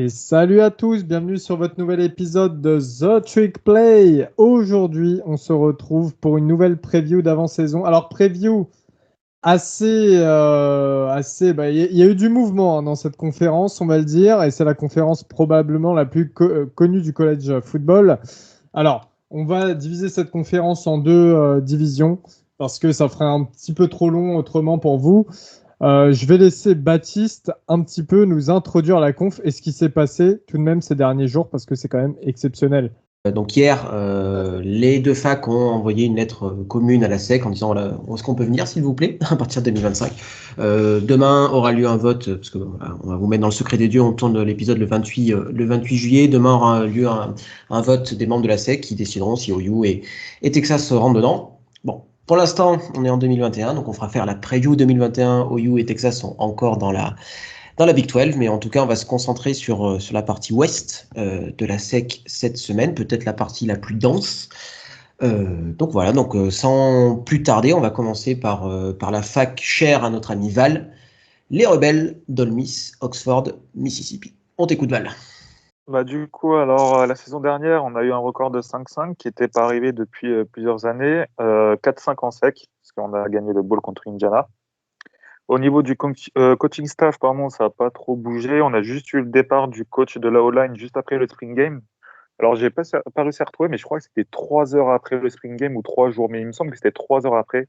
Et salut à tous, bienvenue sur votre nouvel épisode de The Trick Play. Aujourd'hui, on se retrouve pour une nouvelle preview d'avant-saison. Alors, preview il y a eu du mouvement dans cette conférence, on va le dire, et c'est la conférence probablement la plus connue du college football. Alors, on va diviser cette conférence en deux divisions parce que ça ferait un petit peu trop long autrement pour vous. Je vais laisser Baptiste un petit peu nous introduire la conf et ce qui s'est passé tout de même ces derniers jours parce que c'est quand même exceptionnel. Donc hier, les deux facs ont envoyé une lettre commune à la SEC en disant voilà, est-ce qu'on peut venir s'il vous plaît à partir de 2025. Demain aura lieu un vote, parce que voilà, on va vous mettre dans le secret des dieux, on tourne l'épisode le 28 juillet. Demain aura lieu un vote des membres de la SEC qui décideront si OU et Texas se rentrent dedans. Bon, pour l'instant, on est en 2021, donc on fera faire la preview 2021. OU et Texas sont encore dans la Big 12, mais en tout cas, on va se concentrer sur la partie ouest de la SEC cette semaine, peut-être la partie la plus dense. Donc voilà, sans plus tarder, on va commencer par la fac chère à notre ami Val, les rebelles d'Ole Miss, Oxford, Mississippi. On t'écoute, Val. La saison dernière, on a eu un record de 5-5 qui n'était pas arrivé depuis plusieurs années. 4-5 en sec, parce qu'on a gagné le bowl contre Indiana. Au niveau du coaching staff, ça n'a pas trop bougé. On a juste eu le départ du coach de la O-line juste après le spring game. Alors, j'ai pas réussi à retrouver, mais je crois que c'était 3 heures après le spring game ou 3 jours. Mais il me semble que c'était 3 heures après.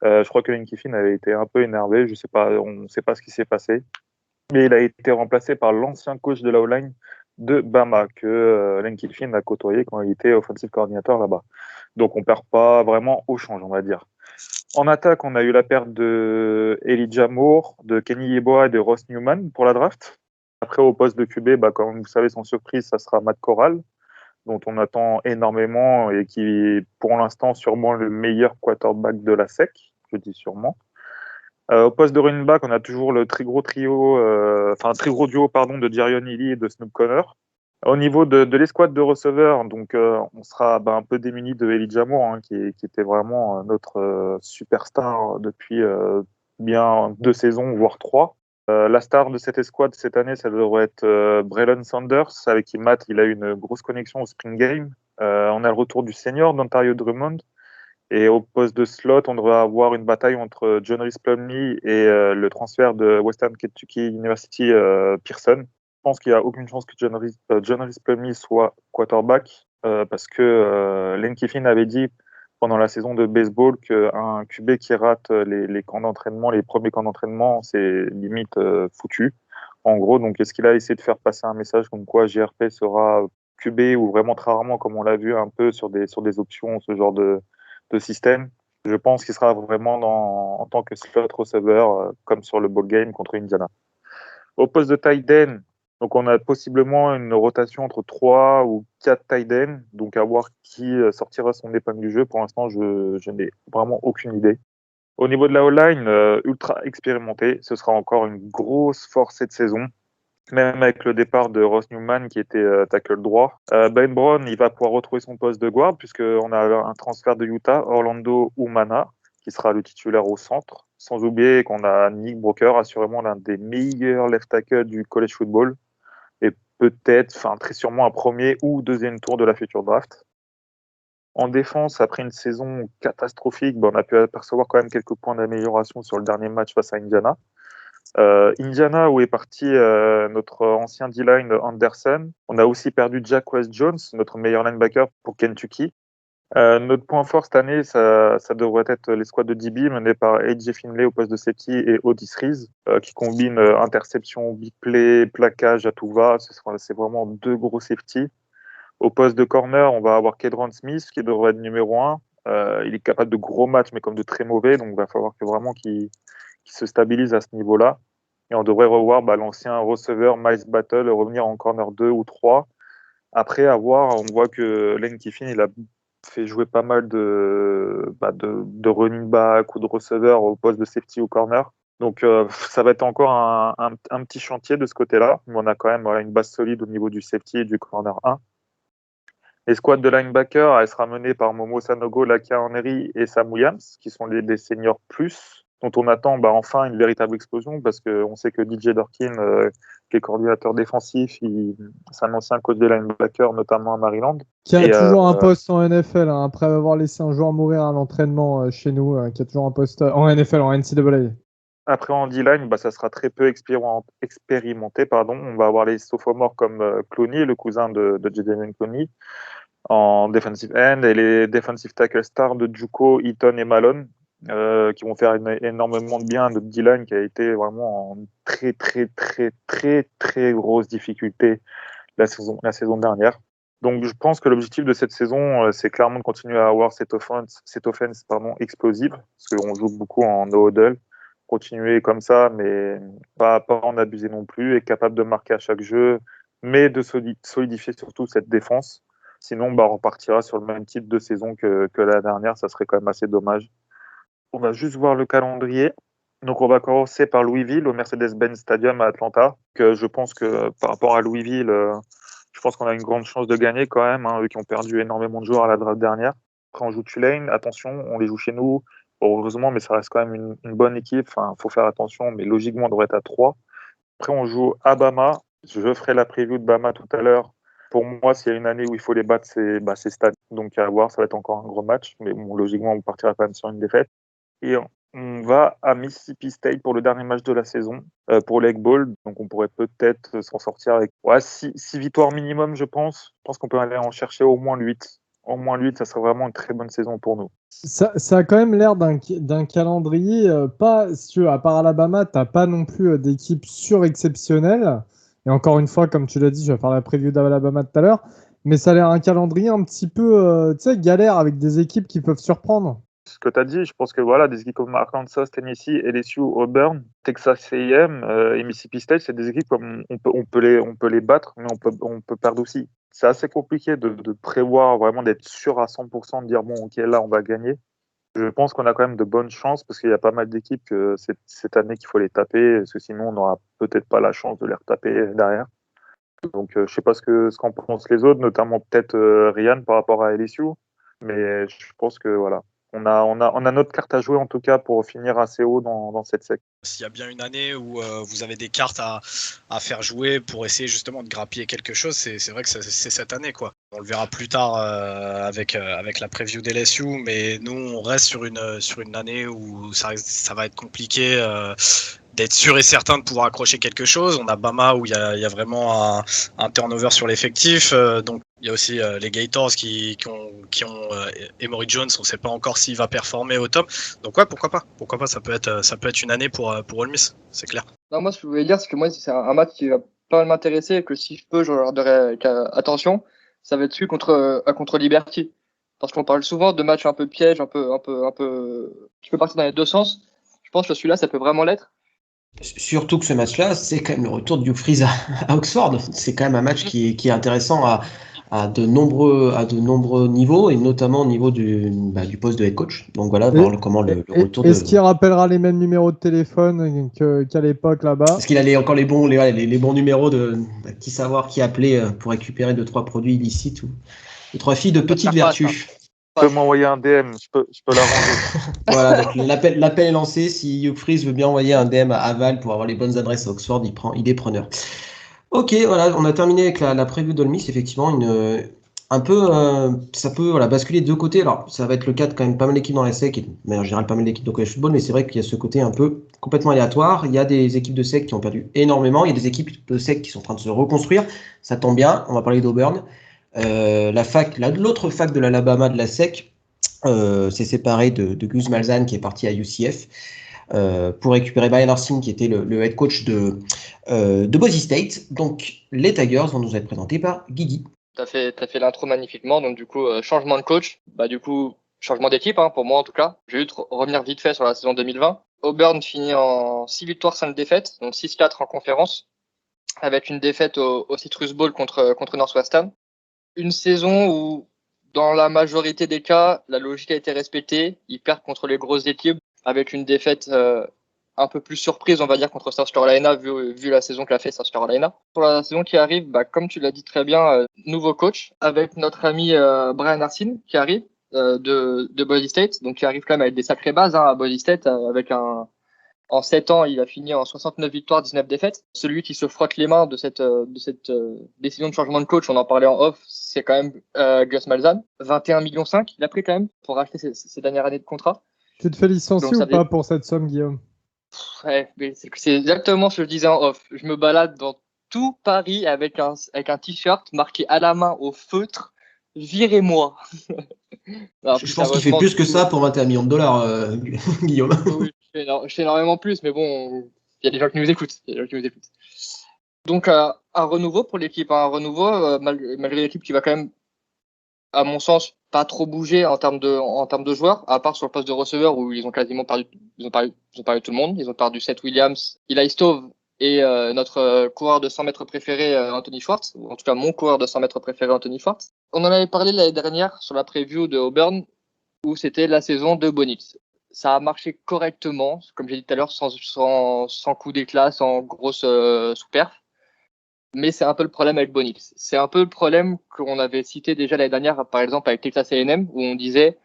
Je crois que Lane Kiffin avait été un peu énervé. Je sais pas, on ne sait pas ce qui s'est passé. Mais il a été remplacé par l'ancien coach de la O-line de Bama, que Lane Kiffin a côtoyé quand il était offensive coordinator là-bas. Donc, on perd pas vraiment au change, on va dire. En attaque, on a eu la perte de Elijah Moore, de Kenny Yeboah et de Ross Newman pour la draft. Après, au poste de QB, comme vous savez, sans surprise, ça sera Matt Corral, dont on attend énormément et qui est pour l'instant sûrement le meilleur quarterback de la SEC, je dis sûrement. Au poste de running back, on a toujours le très gros duo de Jarion Ely et de Snoop Connor. Au niveau de l'escouade de receveurs, on sera un peu démuni de Elijah Moore, qui était vraiment notre superstar depuis bien 2 saisons, voire 3. La star de cette escouade cette année, ça devrait être Braylon Sanders, avec qui Matt il a eu une grosse connexion au spring game. On a le retour du senior d'Ontario Drummond. Et au poste de slot, on devrait avoir une bataille entre John Rhys Plumlee et le transfert de Western Kentucky University Pearson. Je pense qu'il n'y a aucune chance que John Rhys Plumlee soit quarterback parce que Lane Kiffin avait dit pendant la saison de baseball qu'un QB qui rate les camps d'entraînement, les premiers camps d'entraînement, c'est limite foutu. En gros, donc est-ce qu'il a essayé de faire passer un message comme quoi JRP sera QB ou vraiment très rarement, comme on l'a vu un peu sur des options, ce genre de système. Je pense qu'il sera vraiment en tant que slot receveur, comme sur le ball game contre Indiana. Au poste de tight end, donc on a possiblement une rotation entre 3 ou 4 tight ends, donc à voir qui sortira son épingle du jeu. Pour l'instant, je n'ai vraiment aucune idée. Au niveau de la O-line, ultra expérimenté, ce sera encore une grosse force cette saison. Même avec le départ de Ross Newman qui était tackle droit. Ben Brown, il va pouvoir retrouver son poste de guard puisqu'on a un transfert de Utah, Orlando Umana, qui sera le titulaire au centre. Sans oublier qu'on a Nick Broker, assurément l'un des meilleurs left tackle du college football. Et peut-être, très sûrement un premier ou deuxième tour de la future draft. En défense, après une saison catastrophique, on a pu apercevoir quand même quelques points d'amélioration sur le dernier match face à Indiana. Indiana, où est parti notre ancien D-line Anderson. On a aussi perdu Jack West Jones, notre meilleur linebacker pour Kentucky. Notre point fort cette année, ça devrait être l'escouade de DB menée par AJ Finlay au poste de safety et Otis Reese, qui combine interception, big play, plaquage à tout va. C'est vraiment 2 gros safety. Au poste de corner, on va avoir Kedron Smith qui devrait être numéro 1. Il est capable de gros matchs, mais comme de très mauvais, donc il va falloir qu'il se stabilise à ce niveau-là. Et on devrait revoir l'ancien receveur Miles Battle revenir en corner 2 ou 3. Après, à voir, on voit que Lane Kiffin, il a fait jouer pas mal de running back ou de receveurs au poste de safety ou corner. Donc, ça va être encore un petit chantier de ce côté-là. Mais on a quand même une base solide au niveau du safety et du corner 1. L'escouade de linebacker, elle sera menée par Momo Sanogo, Lakia Henry et Sam Williams, qui sont des seniors plus. dont on attend enfin une véritable explosion, parce qu'on sait que DJ Durkin, qui est coordinateur défensif, c'est un ancien coach des linebackers, notamment à Maryland. Qui a toujours un poste en NFL, hein, après avoir laissé un joueur mourir à l'entraînement chez nous, qui a toujours un poste en NFL, en NCAA. Après, en D-line, ça sera très peu expérimenté. On va avoir les sophomores comme Clowney, le cousin de Jadeveon Clowney, en defensive end, et les defensive tackle stars de Juco, Eaton et Malone, qui vont faire énormément de bien. Notre D-line qui a été vraiment en très, très, très, très, très grosse difficulté la saison dernière. Donc, je pense que l'objectif de cette saison, c'est clairement de continuer à avoir cette offense explosive, parce qu'on joue beaucoup en no-huddle. Continuer comme ça, mais pas en abuser non plus, être capable de marquer à chaque jeu, mais de solidifier surtout cette défense. Sinon, on repartira sur le même type de saison que la dernière. Ça serait quand même assez dommage. On va juste voir le calendrier. Donc, on va commencer par Louisville, au Mercedes-Benz Stadium à Atlanta. Je pense que par rapport à Louisville, je pense qu'on a une grande chance de gagner quand même, eux qui ont perdu énormément de joueurs à la draft dernière. Après, on joue Tulane. Attention, on les joue chez nous. Heureusement, mais ça reste quand même une bonne équipe. Enfin, faut faire attention, mais logiquement, on devrait être à 3. Après, on joue à Bama. Je ferai la preview de Bama tout à l'heure. Pour moi, s'il y a une année où il faut les battre, c'est cette année. Donc, à voir, ça va être encore un gros match. Mais logiquement, on partira quand même sur une défaite. Et on va à Mississippi State pour le dernier match de la saison, pour l'Egg Bowl. Donc, on pourrait peut-être s'en sortir avec 6 victoires minimum, je pense. Je pense qu'on peut aller en chercher au moins 8. Au moins 8, ça serait vraiment une très bonne saison pour nous. Ça a quand même l'air d'un calendrier, pas, si tu veux, à part Alabama, tu n'as pas non plus d'équipe surexceptionnelle. Et encore une fois, comme tu l'as dit, je vais faire la preview d'Alabama tout à l'heure. Mais ça a l'air un calendrier un petit peu galère avec des équipes qui peuvent surprendre. Ce que tu as dit, je pense que des équipes comme Arkansas, Tennessee, LSU, Auburn, Texas A&M et Mississippi State, c'est des équipes comme on peut les battre, mais on peut perdre aussi. C'est assez compliqué de prévoir, vraiment d'être sûr à 100%, de dire bon, ok, là, on va gagner. Je pense qu'on a quand même de bonnes chances parce qu'il y a pas mal d'équipes que cette année qu'il faut les taper, parce que sinon, on n'aura peut-être pas la chance de les retaper derrière. Donc, je sais pas ce qu'en pensent les autres, notamment peut-être Ryan par rapport à LSU, mais je pense que voilà. On a notre carte à jouer en tout cas pour finir assez haut dans cette SEC. S'il y a bien une année où vous avez des cartes à faire jouer pour essayer justement de grappiller quelque chose, c'est vrai que c'est cette année, quoi. On le verra plus tard avec la preview d'LSU, mais nous on reste sur une année où ça va être compliqué d'être sûr et certain de pouvoir accrocher quelque chose. On a Bama où il y a vraiment un turnover sur l'effectif, donc il y a aussi les Gators qui ont Emory Jones. On ne sait pas encore s'il va performer au top. Donc ouais, pourquoi pas. Ça peut être une année pour Ole Miss, c'est clair. Non, moi ce que je voulais dire, c'est que moi c'est un match qui va pas mal m'intéresser et que si je peux, je regarderai attention. Ça va être celui contre Liberty, parce qu'on parle souvent de matchs un peu pièges, un peu qui peut partir dans les deux sens. Je pense que celui-là, ça peut vraiment l'être. Surtout que ce match-là, c'est quand même le retour de Hugh Freeze à Oxford. C'est quand même un match qui est intéressant à de nombreux niveaux, et notamment au niveau du poste de head coach. Donc voilà, voir comment le retour Est-ce qu'il rappellera les mêmes numéros de téléphone qu'à l'époque là-bas? Est-ce qu'il a encore les bons numéros qui savoir qui appeler pour récupérer 2-3 produits illicites ou 2-3 filles de petite vertu? Tu peux m'envoyer un DM, je peux l'arranger. Voilà, donc l'appel est lancé. Si Hugh Freeze veut bien envoyer un DM à Aval pour avoir les bonnes adresses à Oxford, il est preneur. Ok, voilà, on a terminé avec la preview d'Ole Miss. Effectivement, ça peut basculer de deux côtés. Alors, ça va être le cas de quand même pas mal d'équipes dans la SEC, mais en général pas mal d'équipes de college football, mais c'est vrai qu'il y a ce côté un peu complètement aléatoire. Il y a des équipes de SEC qui ont perdu énormément, il y a des équipes de SEC qui sont en train de se reconstruire. Ça tombe bien, on va parler d'Auburn. L'autre fac de l'Alabama de la SEC s'est séparée de Gus Malzahn qui est parti à UCF pour récupérer Brian Harsin qui était le head coach de Boise State. Donc les Tigers vont nous être présentés par Guigui. T'as fait l'intro magnifiquement, donc du coup changement de coach, du coup changement d'équipe pour moi en tout cas. Je vais juste revenir vite fait sur la saison 2020. Auburn finit en 6 victoires, 5 défaites, donc 6-4 en conférence, avec une défaite au Citrus Bowl contre Northwestern. Une saison où, dans la majorité des cas, la logique a été respectée. Ils perdent contre les grosses équipes, avec une défaite un peu plus surprise, on va dire, contre South Carolina, vu la saison qu'a fait South Carolina. Pour la saison qui arrive, comme tu l'as dit très bien, nouveau coach, avec notre ami Brian Harsin qui arrive. de Boise State, donc il arrive quand même avec des sacrées bases à Boise State, en 7 ans, il a fini en 69 victoires, 19 défaites. Celui qui se frotte les mains de cette décision de changement de coach, on en parlait en off, c'est quand même Gus Malzahn. 21,5 millions il a pris quand même pour acheter ses dernières années de contrat. Tu te fais licencier ou pas pour cette somme, Guillaume? Ouais, mais c'est exactement ce que je disais en off. Je me balade dans tout Paris avec un t-shirt marqué à la main au feutre, virez-moi. Non, je pense qu'il fait plus que ça pour 21 millions de dollars, Guillaume. Oui, je fais énormément plus, mais bon, il y a des gens qui nous écoutent. Donc, un renouveau pour l'équipe, un renouveau, malgré l'équipe qui va quand même, à mon sens, pas trop bouger en termes de joueurs, à part sur le poste de receveur où ils ont quasiment perdu tout le monde. Ils ont perdu Seth Williams, Eli Stove et notre coureur de 100 mètres préféré, Anthony Schwartz, ou en tout cas mon coureur de 100 mètres préféré, Anthony Schwartz. On en avait parlé l'année dernière sur la preview de Auburn, où c'était la saison de Bo Nix. Ça a marché correctement, comme j'ai dit tout à l'heure, sans coup d'éclat, sans grosse sous-perf. Mais c'est un peu le problème avec Bo Nix. C'est un peu le problème qu'on avait cité déjà l'année dernière, par exemple avec Texas A&M, où on disait,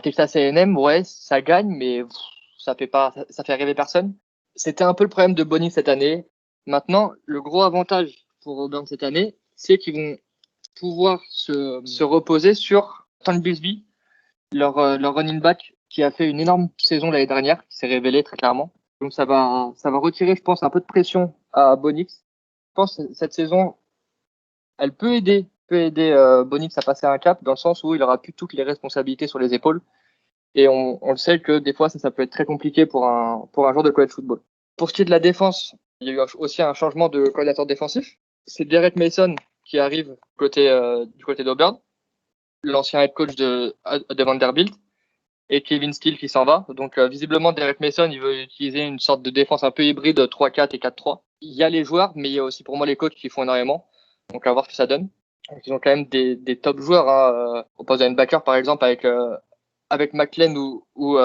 Texas A&M, ouais, ça gagne, mais ça fait rêver personne. C'était un peu le problème de Bo Nix cette année. Maintenant, le gros avantage pour Auburn cette année, c'est qu'ils vont pouvoir se reposer sur Tank Bigsby, leur running back, qui a fait une énorme saison l'année dernière, qui s'est révélé très clairement. Donc ça va retirer, je pense, un peu de pression à Bo Nix. Je pense que cette saison, elle peut aider Bo Nix à passer un cap, dans le sens où il aura plus toutes les responsabilités sur les épaules. Et on le sait que des fois, ça peut être très compliqué pour un joueur de college football. Pour ce qui est de la défense, il y a eu aussi un changement de coordinateur défensif. C'est Derek Mason qui arrive du côté d'Auburn, l'ancien head coach de Vanderbilt, et Kevin Steele qui s'en va. Donc visiblement, Derek Mason, il veut utiliser une sorte de défense un peu hybride 3-4 et 4-3. Il y a les joueurs, mais il y a aussi pour moi les coachs qui font énormément. Donc à voir ce que ça donne. Donc, ils ont quand même des top joueurs au poste de linebacker, par exemple, avec McLean ou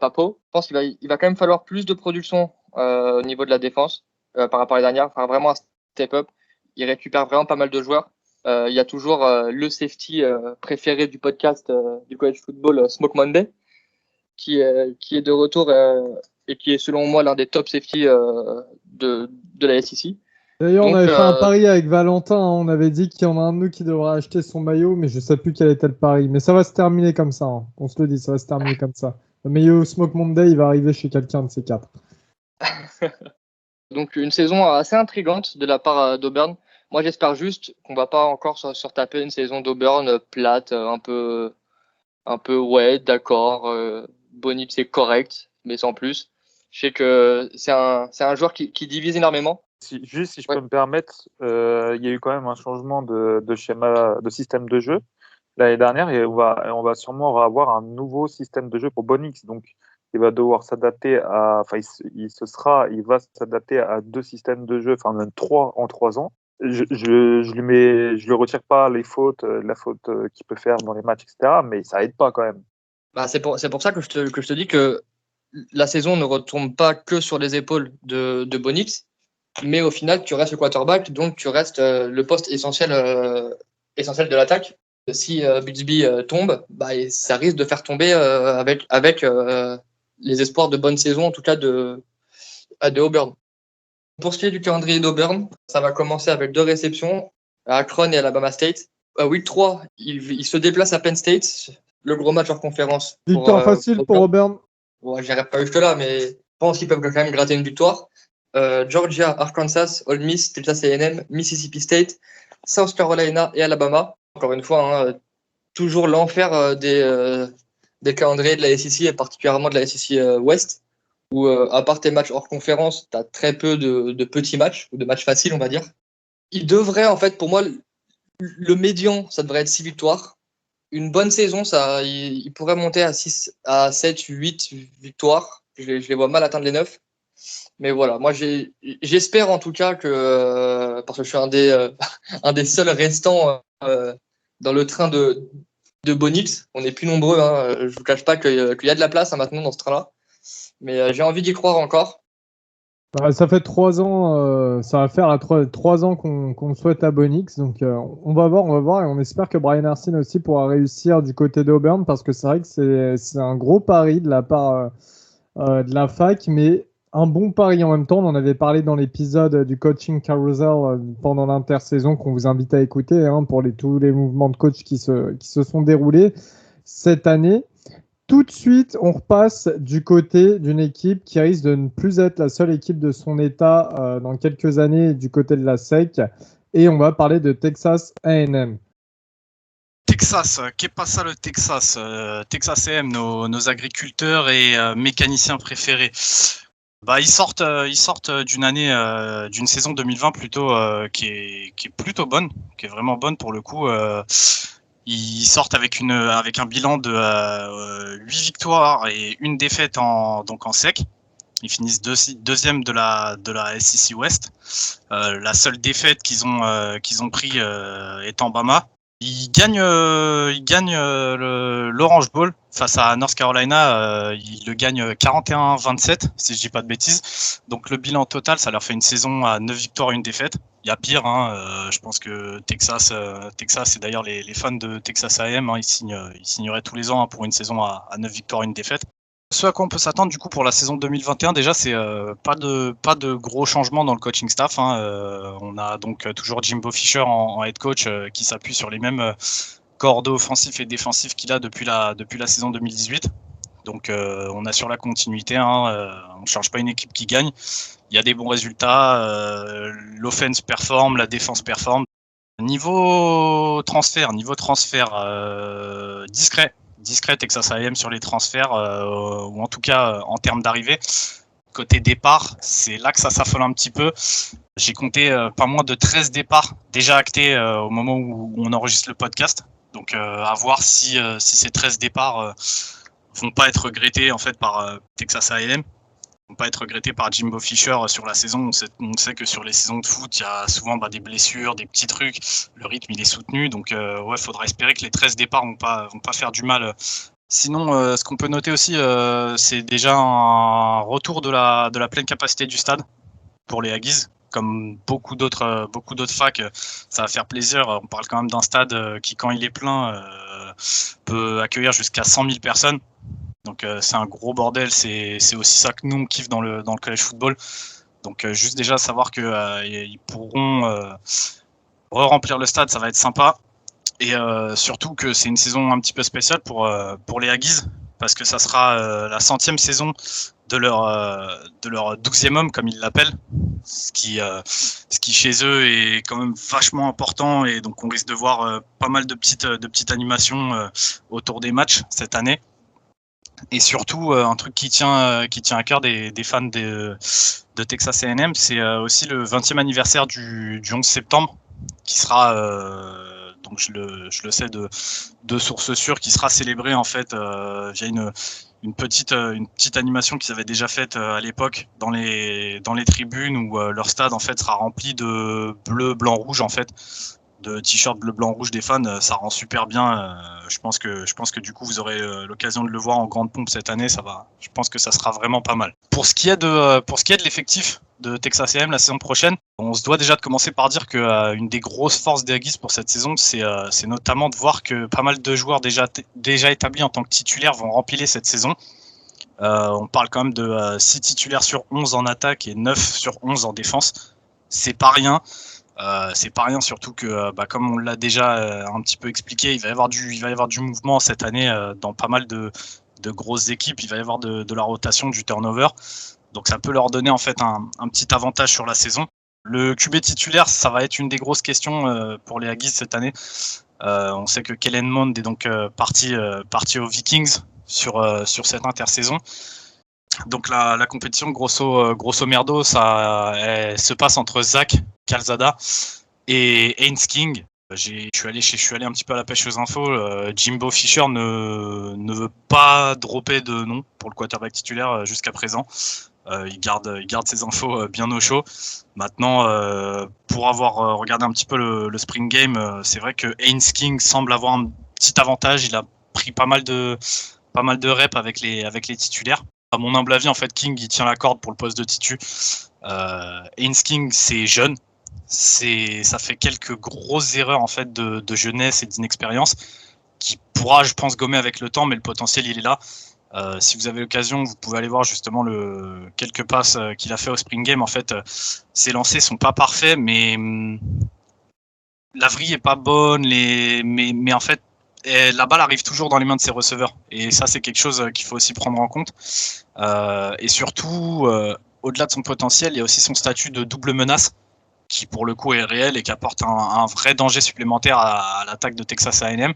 Papo. Je pense qu'il va quand même falloir plus de production au niveau de la défense par rapport à la dernière. Enfin, vraiment un step-up. Il récupère vraiment pas mal de joueurs. Il y a toujours le safety préféré du podcast du college football, Smoke Monday, qui est de retour et qui est selon moi l'un des top safety de la SEC. D'ailleurs, on avait fait un pari avec Valentin, hein. On avait dit qu'il y en a un de nous qui devrait acheter son maillot, mais je ne sais plus quel était le pari. Mais ça va se terminer comme ça, hein. On se le dit, ça va se terminer comme ça. Le maillot Smoke Monday, il va arriver chez quelqu'un de ces quatre. Donc une saison assez intrigante de la part d'Auburn. Moi, j'espère juste qu'on va pas encore se taper une saison d'Auburn plate, un peu ouais, d'accord. Bo Nix c'est correct, mais sans plus. Je sais que c'est un joueur qui divise énormément. Si je peux me permettre, il y a eu quand même un changement de schéma, de système de jeu l'année dernière, et on va sûrement avoir un nouveau système de jeu pour Bo Nix. Donc, il va devoir s'adapter il va s'adapter à 2 systèmes de jeu, enfin même 3 en 3 ans. Je lui retire pas la faute qu'il peut faire dans les matchs, etc. Mais ça aide pas quand même. C'est pour ça que je te dis que la saison ne retombe pas que sur les épaules de Bo Nix, mais au final, tu restes le quarterback, donc tu restes le poste essentiel de l'attaque. Si Bigsby tombe, ça risque de faire tomber avec les espoirs de bonne saison, en tout cas de Auburn. Pour ce qui est du calendrier d'Auburn, ça va commencer avec 2 réceptions à Akron et Alabama State. Week 3, il se déplace à Penn State, le gros match hors conférence. Victoire facile pour Auburn. Ouais, j'irai pas jusque-là, mais je pense qu'ils peuvent quand même gratter une victoire. Georgia, Arkansas, Ole Miss, Texas A&M, Mississippi State, South Carolina et Alabama. Encore une fois, toujours l'enfer des calendriers de la SEC et particulièrement de la SEC West, où à part tes matchs hors conférence, tu as très peu de petits matchs ou de matchs faciles, on va dire. Il devrait, en fait, pour moi, le médian, ça devrait être 6 victoires. Une bonne saison, il pourrait monter à 7, 8 victoires. Je les vois mal atteindre les 9. Mais voilà, moi j'espère en tout cas que, parce que je suis un des seuls restants dans le train de Bo Nix, on n'est plus nombreux, hein, je vous cache pas qu'il y a de la place maintenant dans ce train-là, mais j'ai envie d'y croire encore. Ça fait 3 ans, ça va faire 3 ans qu'on souhaite à Bonix, donc on va voir, et on espère que Brian Harsin aussi pourra réussir du côté d'Auburn, parce que c'est vrai que c'est un gros pari de la part de la fac, mais un bon pari en même temps. On en avait parlé dans l'épisode du Coaching Carousel pendant l'intersaison qu'on vous invite à écouter, hein, pour tous les mouvements de coach qui se sont déroulés cette année. Tout de suite, on repasse du côté d'une équipe qui risque de ne plus être la seule équipe de son état dans quelques années du côté de la SEC. Et on va parler de Texas A&M. Texas, qu'est pas ça le Texas? Texas A&M, nos agriculteurs et mécaniciens préférés. Ils sortent d'une année, d'une saison 2020 plutôt qui est plutôt bonne, qui est vraiment bonne pour le coup. Ils sortent avec un bilan de 8 victoires et 1 défaite en SEC. Ils finissent deuxième de la SEC West. La seule défaite qu'ils ont pris est en Bama. Ils gagnent l'Orange Bowl face à North Carolina. Ils le gagnent 41-27, si je dis pas de bêtises. Donc le bilan total, ça leur fait une saison à 9 victoires et 1 défaite. Il y a pire, je pense que Texas, et d'ailleurs les fans de Texas A&M, ils signeraient tous les ans pour une saison à 9 victoires et 1 défaite. Ce à quoi on peut s'attendre du coup pour la saison 2021, déjà, c'est pas de gros changements dans le coaching staff. On a donc toujours Jimbo Fisher en head coach qui s'appuie sur les mêmes cordeaux offensifs et défensifs qu'il a depuis la saison 2018. Donc on assure la continuité. On ne change pas une équipe qui gagne. Il y a des bons résultats. L'offense performe, la défense performe. Niveau transfert, discret Texas A&M sur les transferts, ou en tout cas en termes d'arrivée. Côté départ, c'est là que ça s'affole un petit peu. J'ai compté pas moins de 13 départs déjà actés au moment où on enregistre le podcast. Donc à voir si ces 13 départs vont pas être regrettés en fait par Texas A&M. Vont pas être regrettés par Jimbo Fisher sur la saison. On sait que sur les saisons de foot, il y a souvent des blessures, des petits trucs. Le rythme, il est soutenu. Donc, faudra espérer que les 13 départs vont pas faire du mal. Sinon, ce qu'on peut noter aussi, c'est déjà un retour de la pleine capacité du stade pour les Aggies. Comme beaucoup d'autres facs, ça va faire plaisir. On parle quand même d'un stade qui, quand il est plein, peut accueillir jusqu'à 100 000 personnes. Donc c'est un gros bordel, c'est aussi ça que nous on kiffe dans le college football. Donc juste déjà savoir que ils pourront re-remplir le stade, ça va être sympa. Et surtout que c'est une saison un petit peu spéciale pour les Aggies, parce que ça sera la 100e saison de leur 12e homme, comme ils l'appellent, ce qui chez eux est quand même vachement important, et donc on risque de voir pas mal de petites animations autour des matchs cette année. Et surtout, un truc qui tient à cœur des fans de Texas A&M, c'est aussi le 20e anniversaire du 11 septembre, qui sera, donc je le sais de sources sûres, qui sera célébré en fait via une petite animation qu'ils avaient déjà faite à l'époque dans les tribunes, où leur stade en fait sera rempli de bleu, blanc, rouge en fait. De t-shirt bleu, blanc, rouge des fans, ça rend super bien. Je pense que du coup vous aurez l'occasion de le voir en grande pompe cette année. Je pense que ça sera vraiment pas mal. Pour ce qui est de l'effectif de Texas A&M la saison prochaine, on se doit déjà de commencer par dire que une des grosses forces des Aggies pour cette saison, c'est notamment de voir que pas mal de joueurs déjà établis en tant que titulaires vont remplir cette saison. On parle quand même de 6 titulaires sur 11 en attaque et 9 sur 11 en défense. C'est pas rien. Surtout que, comme on l'a déjà un petit peu expliqué, il va y avoir du mouvement cette année dans pas mal de grosses équipes. Il va y avoir de la rotation, du turnover. Donc ça peut leur donner en fait un petit avantage sur la saison. Le QB titulaire, ça va être une des grosses questions pour les Aggies cette année. On sait que Kellen Mond est donc parti aux Vikings sur cette intersaison. Donc la compétition grosso merdo, elle se passe entre Zach Calzada et Haynes King. Je suis allé un petit peu à la pêche aux infos. Jimbo Fisher ne veut pas dropper de nom pour le quarterback titulaire jusqu'à présent. Il garde ses infos bien au chaud. Maintenant, pour avoir regardé un petit peu le spring game, c'est vrai que Haynes King semble avoir un petit avantage. Il a pris pas mal de reps avec les titulaires. À mon humble avis, en fait, King il tient la corde pour le poste de titu. Haynes King, c'est jeune. Ça fait quelques grosses erreurs en fait de jeunesse et d'inexpérience qui pourra, je pense, gommer avec le temps, mais le potentiel, il est là. Si vous avez l'occasion, vous pouvez aller voir justement quelques passes qu'il a fait au Spring Game. En fait, ses lancers sont pas parfaits, mais la vrille est pas bonne. Mais en fait, la balle arrive toujours dans les mains de ses receveurs. Et ça, c'est quelque chose qu'il faut aussi prendre en compte. Et surtout, au-delà de son potentiel, il y a aussi son statut de double menace, qui pour le coup est réel et qui apporte un vrai danger supplémentaire à l'attaque de Texas A&M.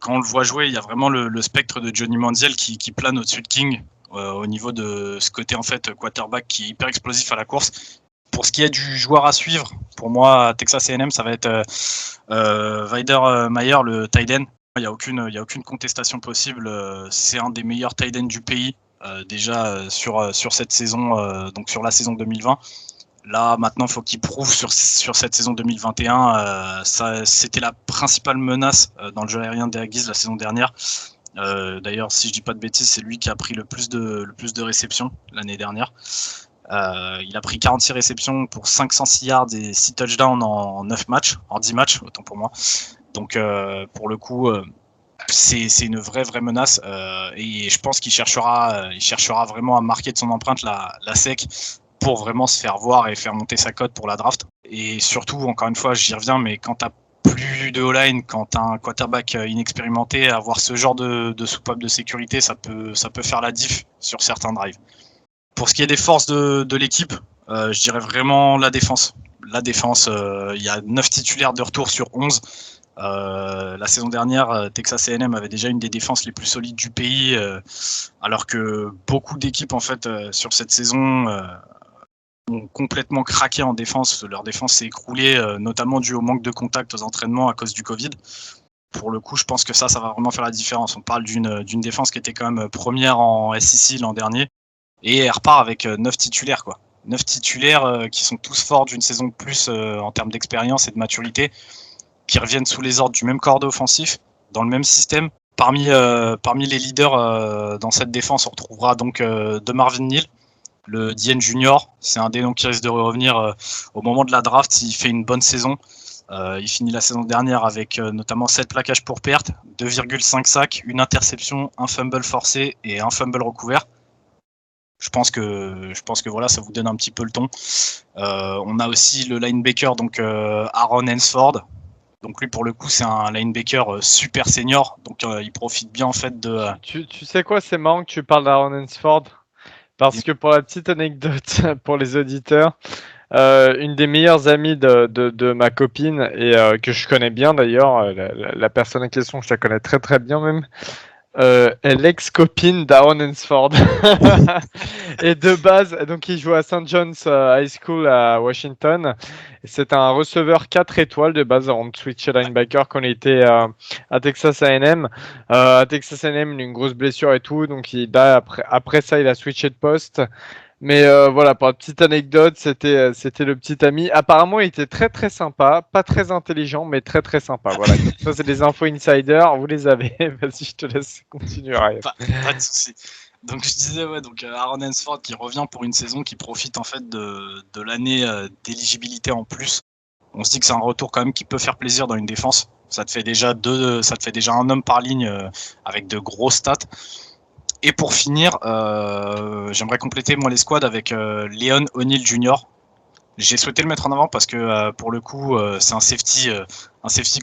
Quand on le voit jouer, il y a vraiment le spectre de Johnny Manziel qui plane au-dessus de King au niveau de ce côté en fait quarterback qui est hyper explosif à la course. Pour ce qui est du joueur à suivre, pour moi, Texas A&M, ça va être Weider Mayer, le tight end. Il n'y a aucune contestation possible. C'est un des meilleurs tight ends du pays déjà sur cette saison, donc sur la saison 2020. Là, maintenant, il faut qu'il prouve sur cette saison 2021. C'était la principale menace dans le jeu aérien des Aggies la saison dernière. D'ailleurs, si je dis pas de bêtises, c'est lui qui a pris le plus de réceptions l'année dernière. Il a pris 46 réceptions pour 506 yards et 6 touchdowns en 9 matchs, en 10 matchs, autant pour moi. Donc, pour le coup, c'est une vraie menace. Et je pense qu'il cherchera vraiment à marquer de son empreinte la SEC pour vraiment se faire voir et faire monter sa cote pour la draft. Et surtout, encore une fois, j'y reviens, mais quand tu n'as plus de O-line, quand tu as un quarterback inexpérimenté, avoir ce genre de soupape de sécurité, ça peut faire la diff sur certains drives. Pour ce qui est des forces de l'équipe, je dirais vraiment la défense. La défense, il y a 9 titulaires de retour sur 11. La saison dernière, Texas A&M avait déjà une des défenses les plus solides du pays, alors que beaucoup d'équipes en fait sur cette saison ont complètement craqué en défense. Leur défense s'est écroulée, notamment dû au manque de contact aux entraînements à cause du Covid. Pour le coup, je pense que ça va vraiment faire la différence. On parle d'une défense qui était quand même première en SEC l'an dernier, et elle repart avec 9 titulaires, quoi. 9 titulaires qui sont tous forts d'une saison de plus en termes d'expérience et de maturité, qui reviennent sous les ordres du même corps offensif, dans le même système. Parmi les leaders dans cette défense, on retrouvera donc de Marvin Neal, le DN Junior. C'est un des noms qui risque de revenir au moment de la draft s'il fait une bonne saison. Il finit la saison dernière avec notamment 7 plaquages pour perte, 2,5 sacs, une interception, un fumble forcé et un fumble recouvert. Je pense que voilà, ça vous donne un petit peu le ton. On a aussi le linebacker, donc Aaron Hansford. Donc lui, pour le coup, c'est un linebacker super senior, donc il profite bien en fait de. Tu sais quoi, c'est marrant que tu parles d'Aaron Hansford, parce que pour la petite anecdote pour les auditeurs, une des meilleures amies de ma copine et que je connais bien d'ailleurs, la personne en question, je la connais très très bien même. Est l'ex-copine d'Aaron Hansford. Et de base, donc il joue à St. John's High School à Washington. C'est un receveur 4 étoiles de base avant de switcher linebacker quand il était à Texas A&M. À Texas A&M, il a une grosse blessure et tout, donc après ça, il a switché de poste. Mais voilà, pour la petite anecdote, c'était le petit ami. Apparemment, il était très très sympa, pas très intelligent, mais très très sympa. Voilà, ça c'est des infos insider, vous les avez. Vas-y, je te laisse continuer. Pas de souci. Donc je disais donc Aaron Hansford qui revient pour une saison qui profite en fait de l'année d'éligibilité en plus. On se dit que c'est un retour quand même qui peut faire plaisir dans une défense. Ça te fait déjà un homme par ligne avec de grosses stats. Et pour finir, j'aimerais compléter moi les squads avec Leon O'Neal Jr. J'ai souhaité le mettre en avant parce que pour le coup, c'est un safety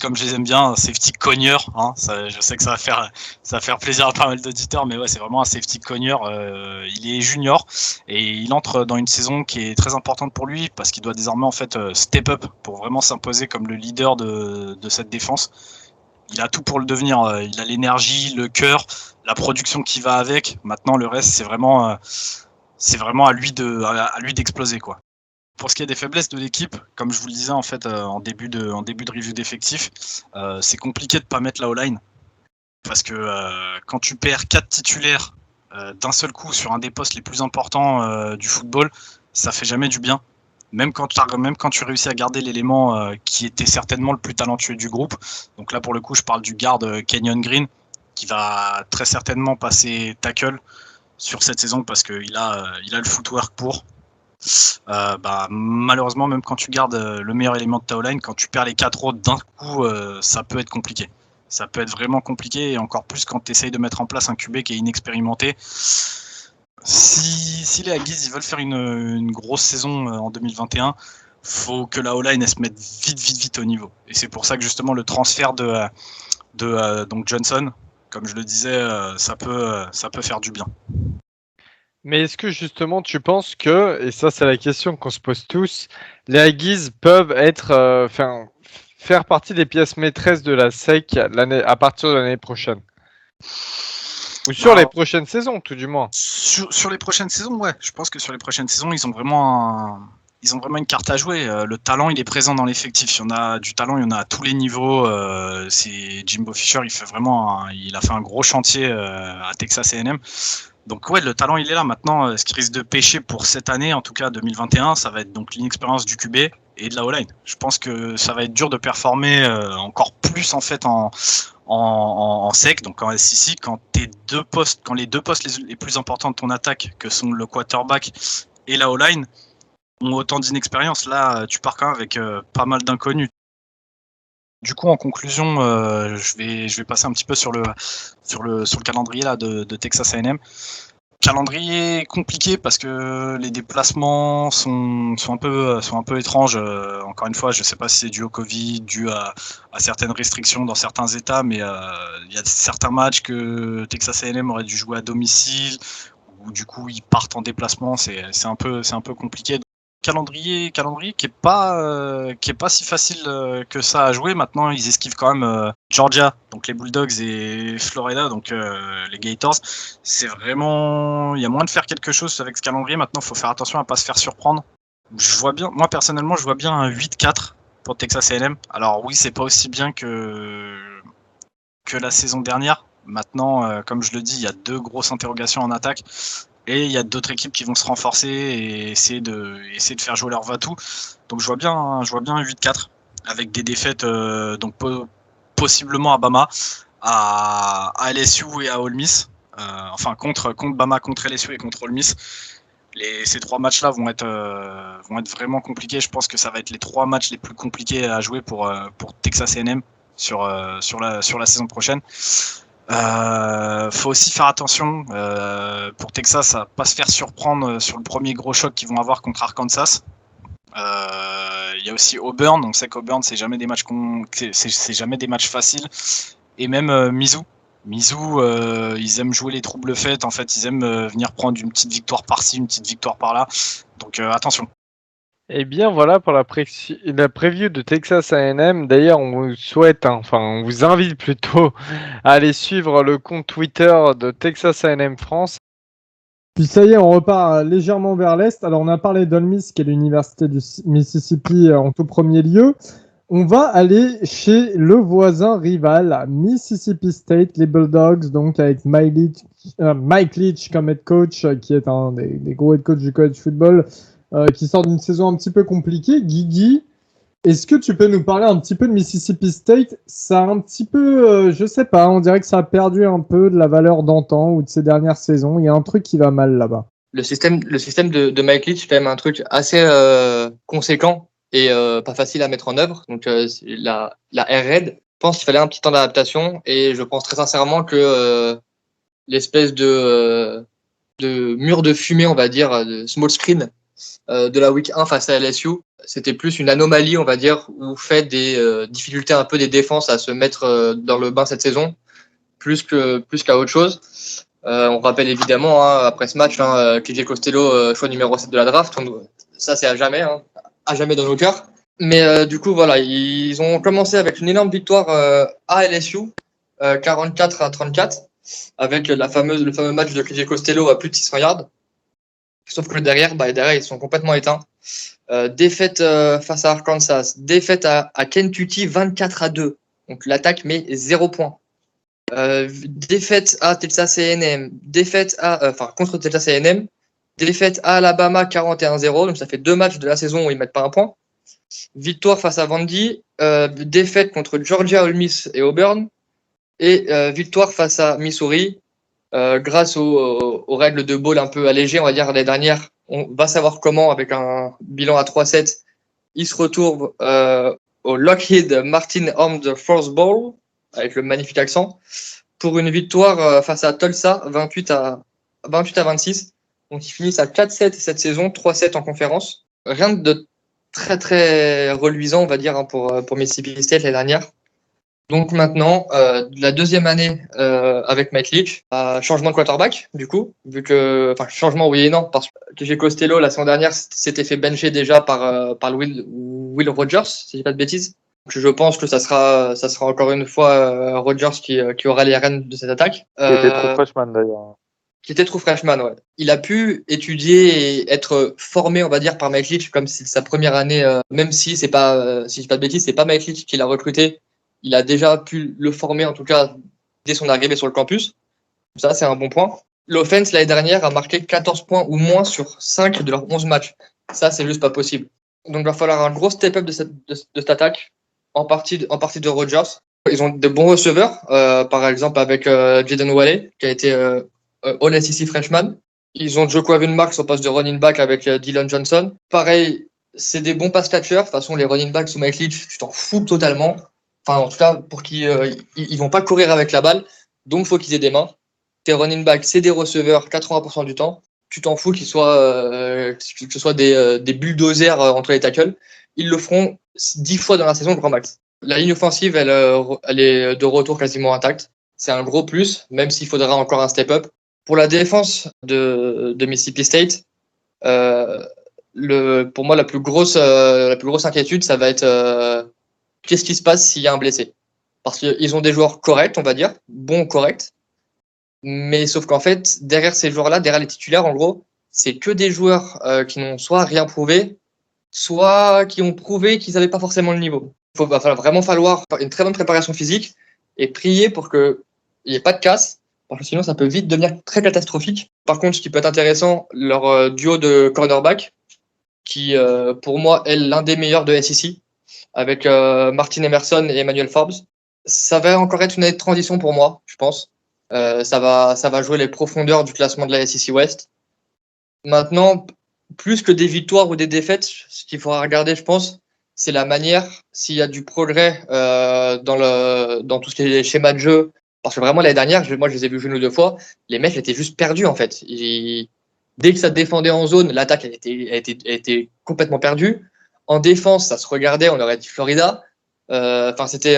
comme je les aime bien, un safety cogneur. Hein. Je sais que ça va faire plaisir à pas mal d'auditeurs, mais ouais, c'est vraiment un safety cogneur. Il est junior et il entre dans une saison qui est très importante pour lui parce qu'il doit désormais en fait step up pour vraiment s'imposer comme le leader de cette défense. Il a tout pour le devenir. Il a l'énergie, le cœur, la production qui va avec. Maintenant, le reste, c'est vraiment à lui d'exploser, quoi. Pour ce qui est des faiblesses de l'équipe, comme je vous le disais en fait en début de review d'effectifs, c'est compliqué de pas mettre la O-line parce que quand tu perds 4 titulaires d'un seul coup sur un des postes les plus importants du football, ça fait jamais du bien. Même quand tu réussis à garder l'élément qui était certainement le plus talentueux du groupe. Donc là, pour le coup, je parle du garde Kenyon Green, qui va très certainement passer tackle sur cette saison parce qu'il a le footwork pour. Malheureusement, même quand tu gardes le meilleur élément de ta O-line, quand tu perds les 4 autres d'un coup, ça peut être compliqué. Ça peut être vraiment compliqué, et encore plus quand tu essayes de mettre en place un QB qui est inexpérimenté. Si les Aggies ils veulent faire une grosse saison en 2021, faut que la O-line elle se mette vite au niveau. Et c'est pour ça que justement le transfert de donc Johnson, comme je le disais, ça peut faire du bien. Mais est-ce que justement tu penses que, et ça c'est la question qu'on se pose tous, les Aggies peuvent être, faire partie des pièces maîtresses de la SEC à partir de l'année prochaine? Ou sur les prochaines saisons, tout du moins. Sur les prochaines saisons, ouais. Je pense que sur les prochaines saisons, ils ont vraiment une carte à jouer. Le talent, il est présent dans l'effectif. Il y en a du talent, il y en a à tous les niveaux. C'est Jimbo Fisher, il a fait un gros chantier à Texas A&M. Donc ouais, le talent, il est là. Maintenant, ce qui risque de pêcher pour cette année, en tout cas 2021, ça va être donc l'inexpérience du QB et de la O-line. Je pense que ça va être dur de performer encore plus en fait en SEC, donc en SEC, quand les deux postes les plus importants de ton attaque, que sont le quarterback et la O-line, ont autant d'inexpérience. Là, tu pars quand même avec pas mal d'inconnus. Du coup, en conclusion, je vais passer un petit peu sur le calendrier là de Texas A&M. Calendrier compliqué parce que les déplacements sont un peu étranges. Encore une fois, je ne sais pas si c'est dû au Covid, dû à certaines restrictions dans certains États, mais il y a certains matchs que Texas A&M aurait dû jouer à domicile, où du coup ils partent en déplacement. C'est un peu compliqué. Calendrier qui est pas si facile que ça à jouer. Maintenant, ils esquivent quand même Georgia, donc les Bulldogs, et Florida, donc les Gators. C'est vraiment, il y a moyen de faire quelque chose avec ce calendrier. Maintenant, il faut faire attention à pas se faire surprendre. Moi personnellement, je vois bien un 8-4 pour Texas A&M. Alors oui, c'est pas aussi bien que la saison dernière. Maintenant, comme je le dis, il y a 2 grosses interrogations en attaque. Et il y a d'autres équipes qui vont se renforcer et essayer de faire jouer leur va-tout. Donc je vois bien un 8-4 avec des défaites donc possiblement à Bama, à LSU et à Ole Miss. Contre Bama, contre LSU et contre Ole Miss. Ces 3 matchs-là vont être vraiment compliqués. Je pense que ça va être les 3 matchs les plus compliqués à jouer pour Texas A&M sur la saison prochaine. Faut aussi faire attention pour Texas à pas se faire surprendre sur le premier gros choc qu'ils vont avoir contre Arkansas. Il y a aussi Auburn. On sait qu'Auburn c'est jamais des matchs faciles. Et même Mizzou, ils aiment jouer les troubles faits. En fait, ils aiment venir prendre une petite victoire par-ci, une petite victoire par-là. Donc attention. Eh bien voilà pour la preview de Texas A&M. D'ailleurs, on vous souhaite, on vous invite plutôt à aller suivre le compte Twitter de Texas A&M France. Puis ça y est, on repart légèrement vers l'Est. Alors on a parlé d'Ole Miss, qui est l'université du Mississippi en tout premier lieu. On va aller chez le voisin rival, Mississippi State, les Bulldogs, donc avec Mike Leach comme head coach, qui est un des gros head coach du college football, qui sort d'une saison un petit peu compliquée. Guigui, est-ce que tu peux nous parler un petit peu de Mississippi State? Ça a un petit peu, je sais pas, on dirait que ça a perdu un peu de la valeur d'antan ou de ces dernières saisons. Il y a un truc qui va mal là-bas. Le système de Mike Leach, c'est quand même un truc assez conséquent et pas facile à mettre en œuvre. Donc la Air Raid, je pense qu'il fallait un petit temps d'adaptation et je pense très sincèrement que l'espèce de mur de fumée, on va dire, de small screen de la week 1 face à LSU, c'était plus une anomalie, on va dire, où fait des difficultés un peu des défenses à se mettre dans le bain cette saison, plus qu'à autre chose. On rappelle évidemment, après ce match, KJ Costello, choix numéro 7 de la draft, ça c'est à jamais dans nos cœurs. Mais du coup, voilà, ils ont commencé avec une énorme victoire à LSU, 44-34, avec le fameux match de KJ Costello à plus de 600 yards. Sauf que derrière, ils sont complètement éteints. Défaite face à Arkansas, défaite à Kentucky 24-2. Donc l'attaque met 0 points. Défaite à Texas A&M, contre Texas A&M, défaite à Alabama 41-0. Donc ça fait 2 matchs de la saison où ils mettent pas un point. Victoire face à Vandy, défaite contre Georgia, Ole Miss et Auburn, et victoire face à Missouri. Grâce aux règles de bowl un peu allégées, on va dire, l'année dernière, on va savoir comment, avec un bilan à 3-7, ils se retrouvent au Lockheed Martin Armed Force Bowl, avec le magnifique accent, pour une victoire face à Tulsa, 28 à 26. Donc ils finissent à 4-7 cette saison, 3-7 en conférence. Rien de très très reluisant, on va dire, pour Mississippi State l'année dernière. Donc maintenant, la deuxième année avec Mike Leach, changement de quarterback, du coup, changement oui et non, parce que TJ Costello, la saison dernière, s'était fait bencher déjà par Will Rogers, si je dis pas de bêtises. Donc, je pense que ça sera encore une fois Rogers qui aura les rênes de cette attaque. Qui était trop freshman d'ailleurs. Qui était trop freshman, ouais. Il a pu étudier et être formé, on va dire, par Mike Leach, comme c'est sa première année, même si c'est pas, si je dis pas de bêtises, c'est pas Mike Leach qui l'a recruté. Il a déjà pu le former, en tout cas, dès son arrivée sur le campus. Ça, c'est un bon point. L'offense, l'année dernière, a marqué 14 points ou moins sur 5 de leurs 11 matchs. Ça, c'est juste pas possible. Donc, il va falloir un gros step-up de cette attaque, en partie de Rodgers. Ils ont de bons receveurs, par exemple, avec Jaden Walley, qui a été All SEC freshman. Ils ont Joko Marks au poste de running back avec Dylan Johnson. Pareil, c'est des bons pass catchers. De toute façon, les running backs sous Mike Leach, tu t'en fous totalement. Enfin, en tout cas, pour qu'ils ils vont pas courir avec la balle, donc faut qu'ils aient des mains. Tes running backs, c'est des receveurs 80% du temps. Tu t'en fous que ce soit des bulldozers entre les tackles. Ils le feront 10 fois dans la saison, grand max. La ligne offensive, elle est de retour quasiment intacte. C'est un gros plus, même s'il faudra encore un step-up. Pour la défense de Mississippi State, pour moi, la plus grosse inquiétude, ça va être qu'est-ce qui se passe s'il y a un blessé. Parce qu'ils ont des joueurs corrects, on va dire, bons, corrects, mais sauf qu'en fait, derrière ces joueurs-là, derrière les titulaires, en gros, c'est que des joueurs qui n'ont soit rien prouvé, soit qui ont prouvé qu'ils n'avaient pas forcément le niveau. Il va vraiment falloir faire une très bonne préparation physique et prier pour qu'il n'y ait pas de casse, parce que sinon ça peut vite devenir très catastrophique. Par contre, ce qui peut être intéressant, leur duo de cornerback, qui pour moi est l'un des meilleurs de SEC, avec Martin Emerson et Emmanuel Forbes. Ça va encore être une année de transition pour moi, je pense. Ça va jouer les profondeurs du classement de la SEC West. Maintenant, plus que des victoires ou des défaites, ce qu'il faudra regarder, je pense, c'est la manière, s'il y a du progrès dans tout ce qui est schéma de jeu. Parce que vraiment, l'année dernière, moi, je les ai vus jouer une ou deux fois, les mecs étaient juste perdus, en fait. Dès que ça défendait en zone, l'attaque a été complètement perdue. En défense, ça se regardait, on aurait dit Florida. Enfin, c'était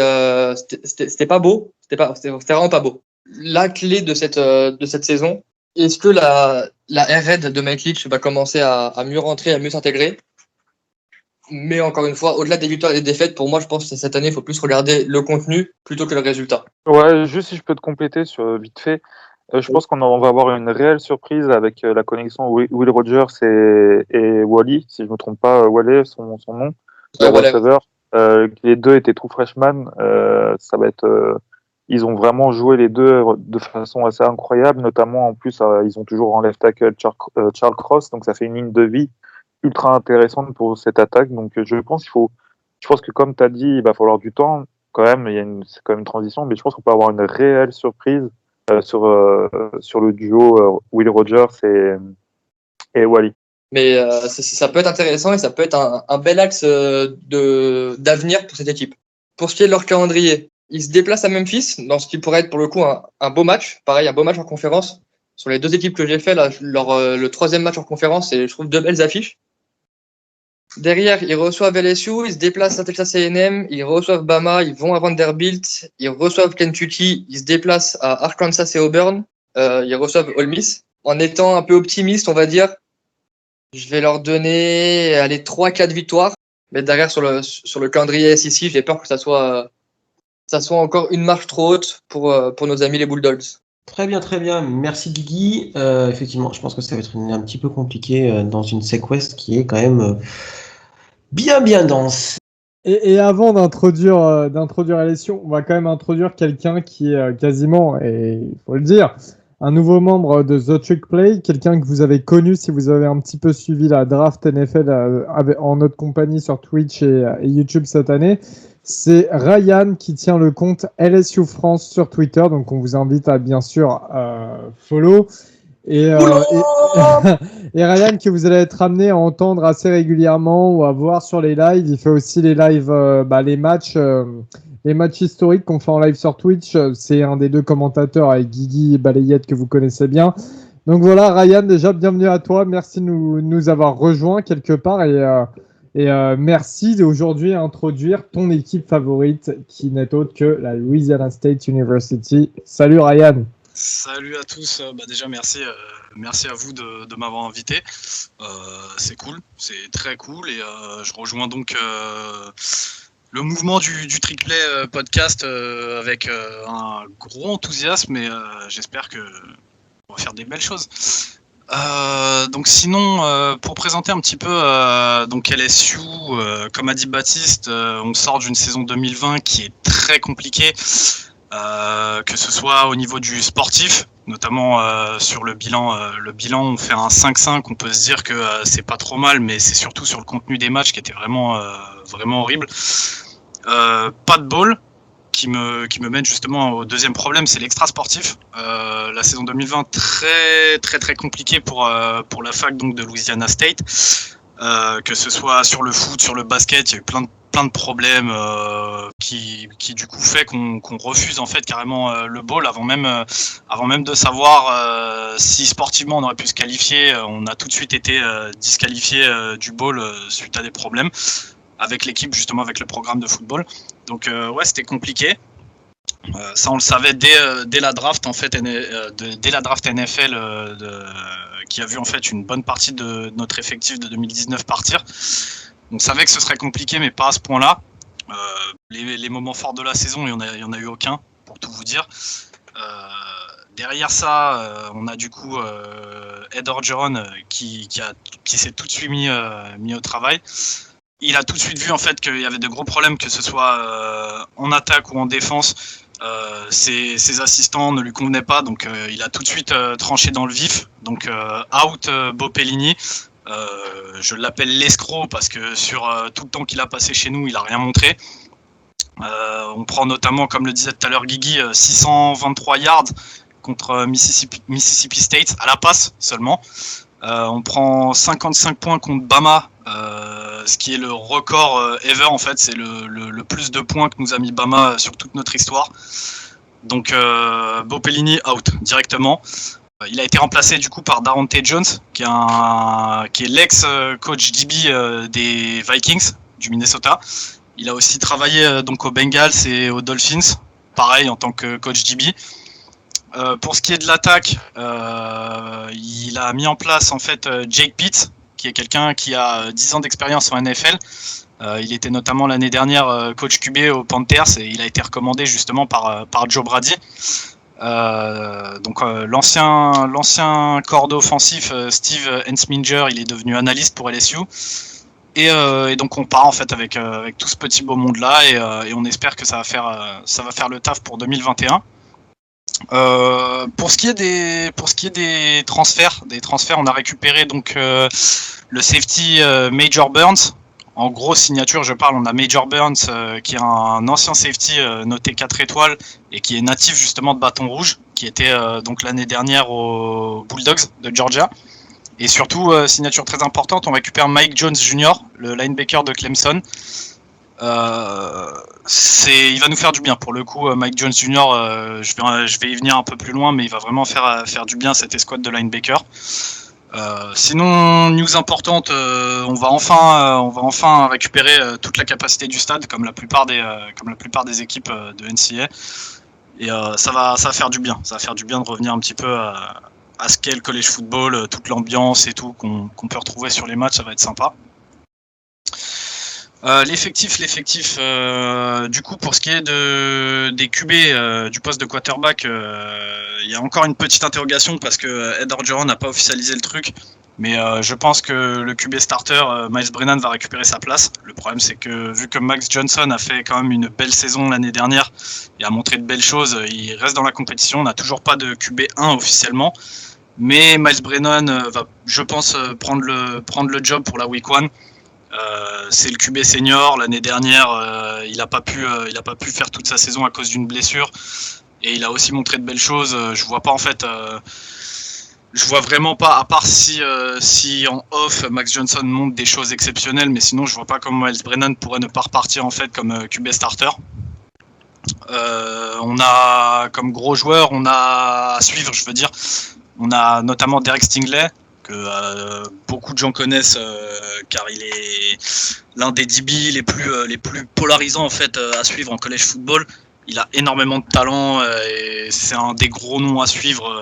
pas beau. C'était vraiment pas beau. La clé de cette saison, est-ce que la air raid de Mike Leach va commencer à mieux rentrer, à mieux s'intégrer? Mais encore une fois, au-delà des victoires et des défaites, pour moi, je pense que cette année, il faut plus regarder le contenu plutôt que le résultat. Ouais, juste si je peux te compléter sur vite fait, je pense qu'on va avoir une réelle surprise avec la connexion Will Rogers et Wally, si je ne me trompe pas, Wally, son nom, le receveur. Les deux étaient true freshmen. Ça va être, ils ont vraiment joué les deux de façon assez incroyable, notamment en plus, ils ont toujours en left tackle Charles Cross, donc ça fait une ligne de vie ultra intéressante pour cette attaque. Donc je pense que comme tu as dit, il va falloir du temps quand même, c'est quand même une transition, mais je pense qu'on peut avoir une réelle surprise sur le duo Will Rogers et Wally. Mais ça peut être intéressant et ça peut être un bel axe d'avenir pour cette équipe. Pour ce qui est de leur calendrier, ils se déplacent à Memphis dans ce qui pourrait être pour le coup un beau match. Pareil, un beau match en conférence. Sur les deux équipes que j'ai fait, là, le troisième match en conférence, et je trouve deux belles affiches. Derrière, ils reçoivent LSU, ils se déplacent à Texas A&M, ils reçoivent Bama, ils vont à Vanderbilt, ils reçoivent Kentucky, ils se déplacent à Arkansas et Auburn, ils reçoivent Ole Miss. En étant un peu optimiste, on va dire, je vais leur donner 3-4 victoires. Mais derrière, sur le calendrier SEC, j'ai peur que ça soit encore une marche trop haute pour nos amis les Bulldogs. Très bien. Merci Guigui. Effectivement, je pense que ça va être un petit peu compliqué dans une SEC West qui est quand même bien dense. Et avant d'introduire LSU, on va quand même introduire quelqu'un qui est quasiment, et il faut le dire, un nouveau membre de The Trick Play, quelqu'un que vous avez connu si vous avez un petit peu suivi la draft NFL en notre compagnie sur Twitch et YouTube cette année. C'est Ryan qui tient le compte LSU France sur Twitter, donc on vous invite à bien sûr follow. Et Et Ryan, que vous allez être amené à entendre assez régulièrement ou à voir sur les lives. Il fait aussi les lives, les matchs historiques qu'on fait en live sur Twitch. C'est un des deux commentateurs avec Guigui et Balayette que vous connaissez bien. Donc voilà, Ryan, déjà bienvenue à toi. Merci de nous avoir rejoints quelque part et merci d'aujourd'hui introduire ton équipe favorite qui n'est autre que la Louisiana State University. Salut Ryan. Salut à tous. Déjà merci à vous de m'avoir invité. C'est cool, c'est très cool et je rejoins donc le mouvement du Trickplay podcast avec un gros enthousiasme et j'espère que on va faire des belles choses. Donc sinon, pour présenter un petit peu donc LSU, comme a dit Baptiste, on sort d'une saison 2020 qui est très compliquée, que ce soit au niveau du sportif, notamment sur le bilan. Le bilan, on fait un 5-5, on peut se dire que c'est pas trop mal, mais c'est surtout sur le contenu des matchs qui était vraiment horrible. Pas de bowl. Qui me mène justement au deuxième problème, c'est l'extra sportif. La saison 2020 très très très compliquée pour la fac donc de Louisiana State, que ce soit sur le foot, sur le basket, il y a eu plein de problèmes qui du coup fait qu'on refuse en fait carrément le bowl avant même de savoir si sportivement on aurait pu se qualifier. On a tout de suite été disqualifié du bowl suite à des problèmes avec l'équipe, justement avec le programme de football. Donc c'était compliqué. Ça on le savait dès la draft en fait, dès la draft NFL qui a vu en fait une bonne partie de notre effectif de 2019 partir. On savait que ce serait compliqué, mais pas à ce point-là. Les moments forts de la saison, il y en a eu aucun, pour tout vous dire. Derrière ça, on a du coup Ed Orgeron qui s'est tout de suite mis au travail. Il a tout de suite vu en fait qu'il y avait de gros problèmes, que ce soit en attaque ou en défense. Ses assistants ne lui convenaient pas, donc il a tout de suite tranché dans le vif. Donc out Bo Pelini. Je l'appelle l'escroc parce que sur tout le temps qu'il a passé chez nous, il a rien montré. On prend notamment, comme le disait tout à l'heure Guigui, 623 yards contre Mississippi State à la passe seulement. On prend 55 points contre Bama, ce qui est le record ever en fait, c'est le plus de points que nous a mis Bama sur toute notre histoire. Donc Bo Pelini out directement. Il a été remplacé du coup par Daronte Jones, qui est l'ex-coach DB des Vikings du Minnesota. Il a aussi travaillé donc aux Bengals et aux Dolphins, pareil en tant que coach DB. Pour ce qui est de l'attaque, il a mis en place en fait Jake Pitt, qui est quelqu'un qui a 10 ans d'expérience en NFL. Il était notamment l'année dernière coach QB aux Panthers et il a été recommandé justement par Joe Brady. L'ancien corps offensif Steve Ensminger, il est devenu analyste pour LSU. Et donc on part en fait avec tout ce petit beau monde là et on espère que ça va faire le taf pour 2021. Pour ce qui est des transferts, on a récupéré donc le safety Major Burns. En grosse signature, on a Major Burns qui est un ancien safety noté 4 étoiles et qui est natif justement de Bâton Rouge, qui était donc l'année dernière aux Bulldogs de Georgia. Et surtout, signature très importante, on récupère Mike Jones Jr., le linebacker de Clemson. Il va nous faire du bien pour le coup. Mike Jones Jr., je vais y venir un peu plus loin, mais il va vraiment faire du bien à cette escouade de linebacker. Sinon, news importante, on va enfin récupérer toute la capacité du stade, comme la plupart des équipes de NCAA. Et ça va faire du bien. Ça va faire du bien de revenir un petit peu à ce qu'est le college football, toute l'ambiance et tout qu'on peut retrouver sur les matchs, ça va être sympa. L'effectif, du coup, pour ce qui est des QB du poste de quarterback, il y a encore une petite interrogation parce que Ed Orgeron n'a pas officialisé le truc, mais je pense que le QB starter, Miles Brennan, va récupérer sa place. Le problème, c'est que vu que Max Johnson a fait quand même une belle saison l'année dernière et a montré de belles choses, il reste dans la compétition. On n'a toujours pas de QB1 officiellement, mais Miles Brennan va, je pense, prendre le job pour la Week 1. C'est le QB senior. L'année dernière, il a pas pu faire toute sa saison à cause d'une blessure, et il a aussi montré de belles choses. Je vois pas en fait Je vois vraiment pas, à part si en off Max Johnson montre des choses exceptionnelles, mais sinon je vois pas comment Miles Brennan pourrait ne pas repartir en fait comme QB starter. On a comme gros joueur, on a à suivre, je veux dire, on a notamment Derek Stingley que beaucoup de gens connaissent car il est l'un des DB les plus polarisants en fait à suivre en college football. Il a énormément de talent et c'est un des gros noms à suivre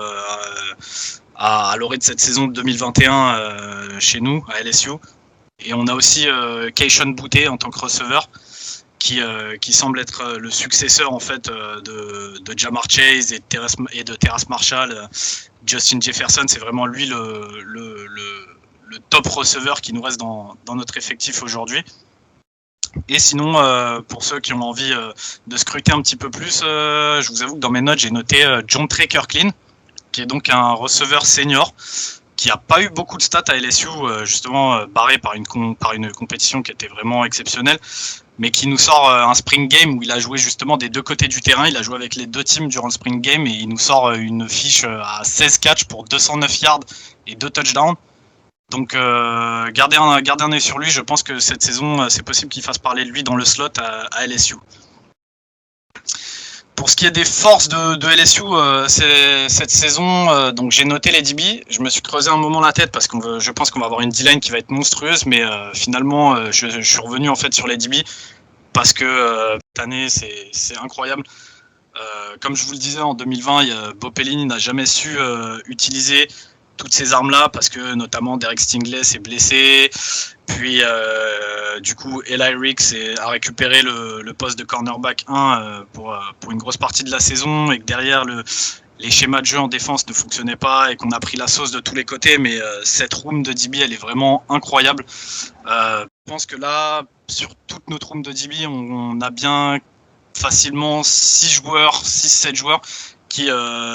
à l'orée de cette saison 2021 chez nous, à LSU. Et on a aussi Keishon Boutte en tant que receveur, qui semble être le successeur en fait de Ja'Marr Chase et de Terrace Marshall. Justin Jefferson, c'est vraiment lui le top receveur qui nous reste dans notre effectif aujourd'hui. Et sinon, pour ceux qui ont envie de scruter un petit peu plus, je vous avoue que dans mes notes, j'ai noté John Trey Kirklin, qui est donc un receveur senior, qui n'a pas eu beaucoup de stats à LSU, justement barré par une compétition qui était vraiment exceptionnelle, mais qui nous sort un spring game où il a joué justement des deux côtés du terrain. Il a joué avec les deux teams durant le spring game et il nous sort une fiche à 16 catchs pour 209 yards et 2 touchdowns. Donc gardez un œil sur lui. Je pense que cette saison, c'est possible qu'il fasse parler de lui dans le slot à LSU. Pour ce qui est des forces de LSU cette saison, donc j'ai noté les DB. Je me suis creusé un moment la tête parce que je pense qu'on va avoir une D-line qui va être monstrueuse, mais finalement je suis revenu en fait sur les DB parce que cette année c'est incroyable. Comme je vous le disais, en 2020, Bo Pelini n'a jamais su utiliser toutes ces armes-là parce que notamment Derek Stingley s'est blessé, puis du coup Eli Ricks a récupéré le poste de cornerback 1 pour une grosse partie de la saison et que derrière les schémas de jeu en défense ne fonctionnaient pas et qu'on a pris la sauce de tous les côtés, mais cette room de DB elle est vraiment incroyable. Je pense que là, sur toute notre room de DB, on a bien facilement 6-7 joueurs qui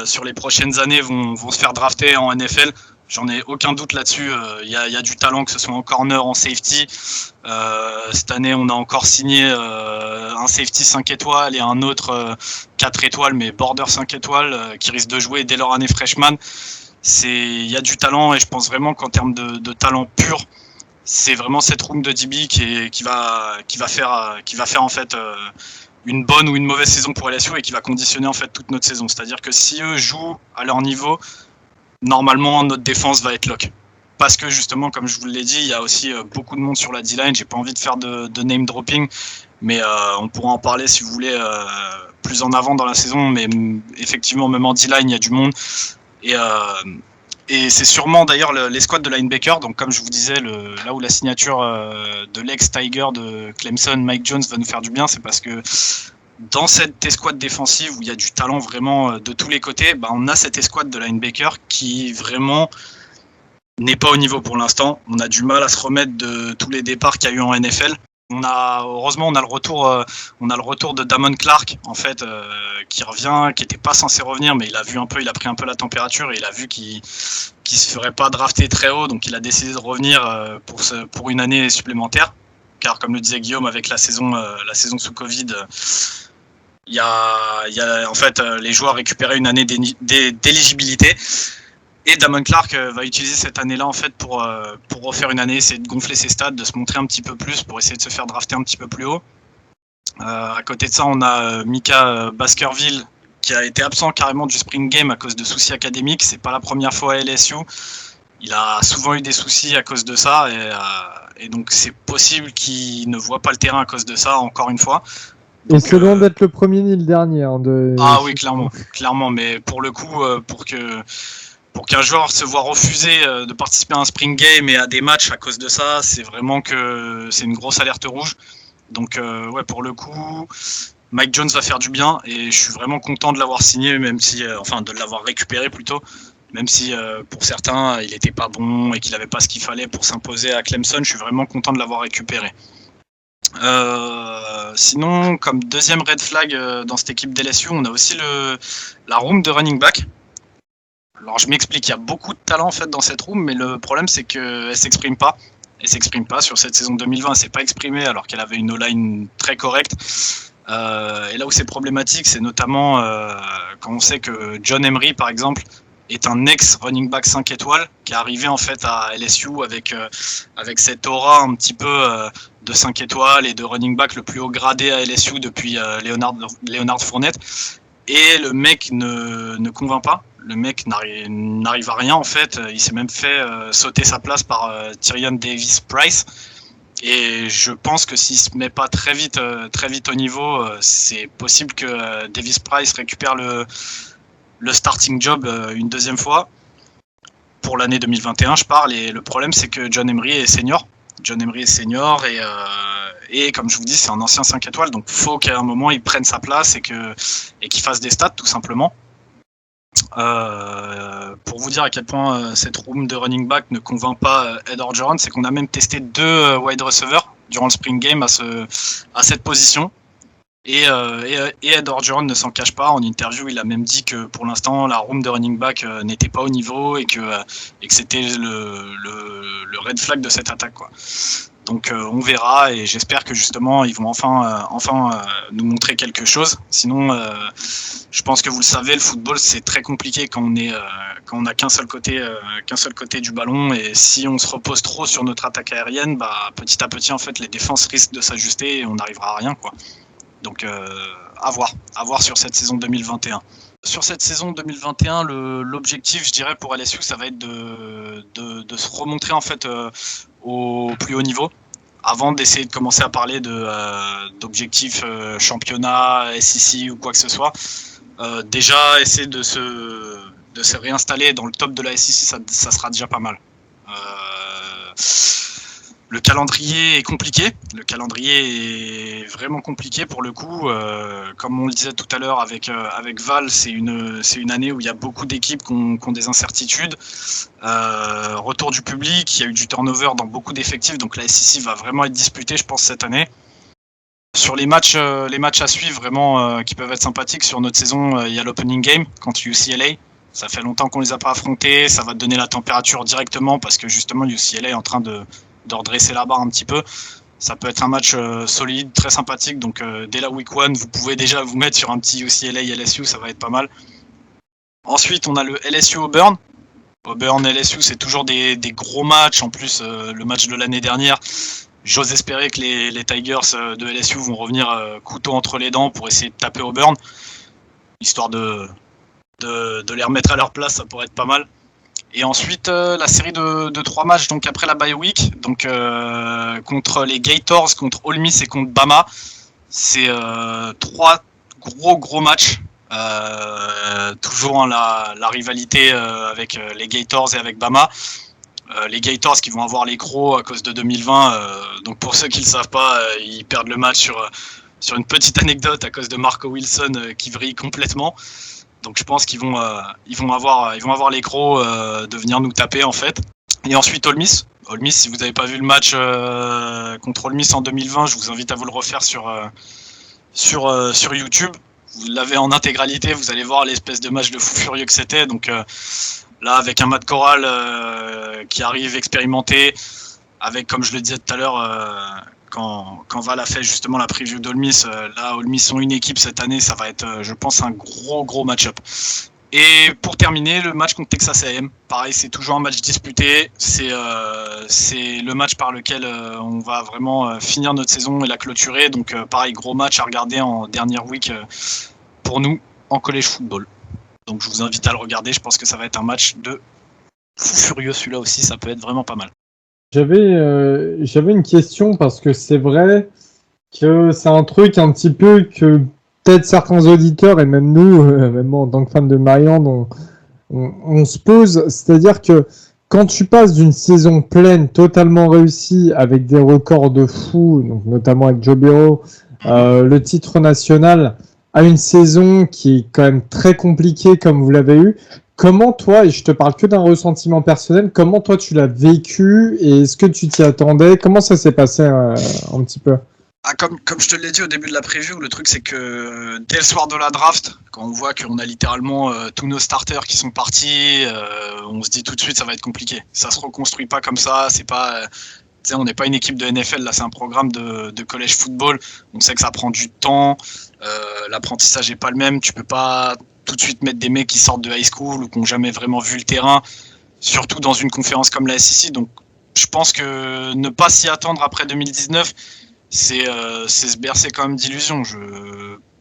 sur les prochaines années vont se faire drafter en NFL. J'en ai aucun doute là-dessus. Il y a du talent, que ce soit en corner, en safety. Cette année, on a encore signé un safety 5 étoiles et un autre 4 étoiles, mais border 5 étoiles, qui risque de jouer dès leur année freshman. Il y a du talent et je pense vraiment qu'en termes de talent pur, c'est vraiment cette room de DB qui va faire en fait une bonne ou une mauvaise saison pour LSU et qui va conditionner en fait toute notre saison. C'est-à-dire que si eux jouent à leur niveau, normalement notre défense va être lock. Parce que justement, comme je vous l'ai dit, il y a aussi beaucoup de monde sur la D-line. J'ai pas envie de faire de name dropping, mais on pourra en parler si vous voulez plus en avant dans la saison. Mais effectivement, même en D-line, il y a du monde. Et c'est sûrement d'ailleurs les squads de linebacker. Donc comme je vous disais, là où la signature de l'ex-Tiger de Clemson, Mike Jones, va nous faire du bien, c'est parce que dans cette escouade défensive où il y a du talent vraiment de tous les côtés, on a cette escouade de linebacker qui vraiment n'est pas au niveau pour l'instant. On a du mal à se remettre de tous les départs qu'il y a eu en NFL. Heureusement, on a le retour de Damon Clark en fait qui revient, qui était pas censé revenir, mais il a pris un peu la température et il a vu qu'il se ferait pas drafter très haut, donc il a décidé de revenir pour une année supplémentaire. Car comme le disait Guillaume, avec la saison sous Covid, il y a en fait les joueurs récupéraient une année d'éligibilité. Et Damon Clark va utiliser cette année-là en fait pour refaire une année, essayer de gonfler ses stats, de se montrer un petit peu plus pour essayer de se faire drafter un petit peu plus haut. À côté de ça, on a Mika Baskerville qui a été absent carrément du spring game à cause de soucis académiques. C'est pas la première fois à LSU. Il a souvent eu des soucis à cause de ça et donc c'est possible qu'il ne voit pas le terrain à cause de ça encore une fois. Donc, et c'est loin d'être le premier ni le dernier. Ah oui, clairement. Mais pour le coup, pour qu'un joueur se voit refuser de participer à un spring game et à des matchs à cause de ça, c'est vraiment que c'est une grosse alerte rouge. Donc pour le coup, Mike Jones va faire du bien et je suis vraiment content de l'avoir signé, même si, de l'avoir récupéré plutôt, même si pour certains il n'était pas bon et qu'il n'avait pas ce qu'il fallait pour s'imposer à Clemson. Je suis vraiment content de l'avoir récupéré. Sinon, comme deuxième red flag dans cette équipe d'LSU, on a aussi la room de running back. Alors je m'explique, il y a beaucoup de talent en fait dans cette room, mais le problème c'est qu'elle s'exprime pas. Elle s'exprime pas sur cette saison 2020, elle s'est pas exprimée alors qu'elle avait une O-line très correcte. Et là où c'est problématique, c'est notamment quand on sait que John Emery par exemple est un ex-running back 5 étoiles qui est arrivé en fait à LSU avec cette aura un petit peu de 5 étoiles et de running back le plus haut gradé à LSU depuis Leonard Fournette. Et le mec ne convainc pas. Le mec n'arrive à rien en fait. Il s'est même fait sauter sa place par Tyrion Davis-Price. Et je pense que s'il se met pas très vite au niveau, c'est possible que Davis-Price récupère le starting job une deuxième fois pour l'année 2021. Je parle. Et le problème, c'est que John Emery est senior. Et comme je vous dis, c'est un ancien 5 étoiles, donc faut qu'à un moment il prenne sa place et qu'il fasse des stats tout simplement. Pour vous dire à quel point cette room de running back ne convainc pas Ed Orgeron, c'est qu'on a même testé 2 wide receivers durant le spring game à cette position. Et Ed Orgeron ne s'en cache pas. En interview, il a même dit que pour l'instant, la room de running back n'était pas au niveau et que c'était le red flag de cette attaque, quoi. Donc on verra et j'espère que justement ils vont enfin nous montrer quelque chose. Sinon, je pense que vous le savez, le football c'est très compliqué quand on a qu'un seul côté du ballon, et si on se repose trop sur notre attaque aérienne, petit à petit en fait les défenses risquent de s'ajuster et on n'arrivera à rien, quoi. Donc à voir sur cette saison 2021. Sur cette saison 2021, l'objectif, je dirais, pour LSU, ça va être de se remontrer en fait au plus haut niveau, avant d'essayer de commencer à parler d'objectifs championnat, SEC ou quoi que ce soit. Déjà, essayer de se réinstaller dans le top de la SEC, ça sera déjà pas mal. Le calendrier est compliqué. Le calendrier est vraiment compliqué pour le coup. Comme on le disait tout à l'heure avec Val, c'est une année où il y a beaucoup d'équipes qui ont des incertitudes. Retour du public, il y a eu du turnover dans beaucoup d'effectifs, donc la SEC va vraiment être disputée, je pense, cette année. Sur les matchs à suivre vraiment qui peuvent être sympathiques sur notre saison, il y a l'opening game contre UCLA. Ça fait longtemps qu'on les a pas affrontés. Ça va te donner la température directement parce que justement UCLA est en train de redresser la barre un petit peu. Ça peut être un match solide, très sympathique. Donc dès la week 1, vous pouvez déjà vous mettre sur un petit UCLA LSU, ça va être pas mal. Ensuite, on a le LSU Auburn. Auburn LSU, c'est toujours des gros matchs. En plus, le match de l'année dernière, j'ose espérer que les Tigers de LSU vont revenir couteau entre les dents pour essayer de taper Auburn, histoire de les remettre à leur place, ça pourrait être pas mal. Et ensuite, la série de 3 matchs donc après la bye week, donc contre les Gators, contre Ole Miss et contre Bama. C'est 3 gros matchs. Toujours la rivalité avec les Gators et avec Bama. Les Gators qui vont avoir les crocs à cause de 2020. Donc pour ceux qui ne le savent pas, ils perdent le match sur une petite anecdote à cause de Marco Wilson qui vrille complètement. Donc je pense qu'ils vont avoir les crocs de venir nous taper en fait. Et ensuite Ole Miss. Ole Miss, si vous n'avez pas vu le match contre Ole Miss en 2020, je vous invite à vous le refaire sur YouTube. Vous l'avez en intégralité, vous allez voir l'espèce de match de fou furieux que c'était. Donc là, avec un Matt Corral qui arrive expérimenté, avec, comme je le disais tout à l'heure, quand Val a fait justement la preview d'Ole Miss, là, Ole Miss sont une équipe cette année, ça va être, je pense, un gros match-up. Et pour terminer, le match contre Texas A&M, pareil, c'est toujours un match disputé. C'est le match par lequel on va vraiment finir notre saison et la clôturer. Donc pareil, gros match à regarder en dernière week pour nous en college football. Donc je vous invite à le regarder, je pense que ça va être un match de fou furieux, celui-là aussi, ça peut être vraiment pas mal. J'avais une question parce que c'est vrai que c'est un truc un petit peu que peut-être certains auditeurs et même nous, même moi en tant que fan de Maryland, on se pose, c'est-à-dire que quand tu passes d'une saison pleine, totalement réussie, avec des records de fou, donc notamment avec Joe Burrow, le titre national, à une saison qui est quand même très compliquée comme vous l'avez eu, comment toi, et je te parle que d'un ressentiment personnel, comment toi tu l'as vécu et est-ce que tu t'y attendais? Comment ça s'est passé un petit peu? Comme je te l'ai dit au début de la preview, le truc c'est que dès le soir de la draft, quand on voit qu'on a littéralement tous nos starters qui sont partis, on se dit tout de suite ça va être compliqué. Ça se reconstruit pas comme ça, c'est pas, on n'est pas une équipe de NFL, là c'est un programme de college football. On sait que ça prend du temps, l'apprentissage est pas le même, tu peux pas tout de suite mettre des mecs qui sortent de high school ou qui n'ont jamais vraiment vu le terrain, surtout dans une conférence comme la SEC. Donc je pense que ne pas s'y attendre après 2019, c'est se bercer quand même d'illusions.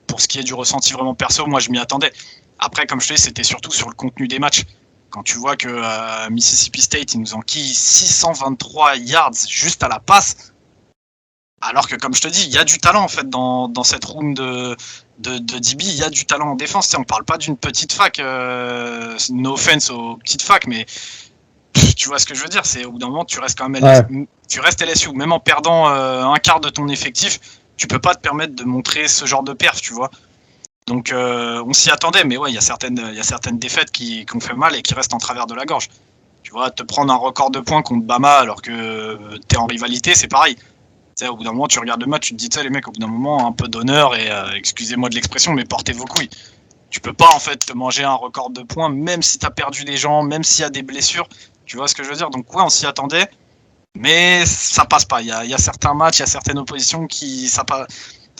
Pour ce qui est du ressenti vraiment perso, moi je m'y attendais. Après, comme je te dis, c'était surtout sur le contenu des matchs. Quand tu vois que Mississippi State, ils nous enquillent 623 yards juste à la passe, alors que, comme je te dis, il y a du talent en fait dans cette room de DB, il y a du talent en défense. On parle pas d'une petite fac, no offense aux petites facs, mais tu vois ce que je veux dire. C'est au bout d'un moment, tu restes quand même tu restes LSU, même en perdant un quart de ton effectif, tu peux pas te permettre de montrer ce genre de perf, tu vois. Donc on s'y attendait, mais ouais, il y a certaines défaites qui ont fait mal et qui restent en travers de la gorge. Tu vois, te prendre un record de points contre Bama alors que t'es en rivalité, c'est pareil. T'sais, au bout d'un moment, tu regardes le match, tu te dis, les mecs, au bout d'un moment, un peu d'honneur et excusez-moi de l'expression, mais portez vos couilles. Tu peux pas en fait te manger un record de points, même si t'as perdu des gens, même s'il y a des blessures. Tu vois ce que je veux dire? Donc ouais, on s'y attendait, mais ça passe pas. Il y a certains matchs, il y a certaines oppositions qui ça passe.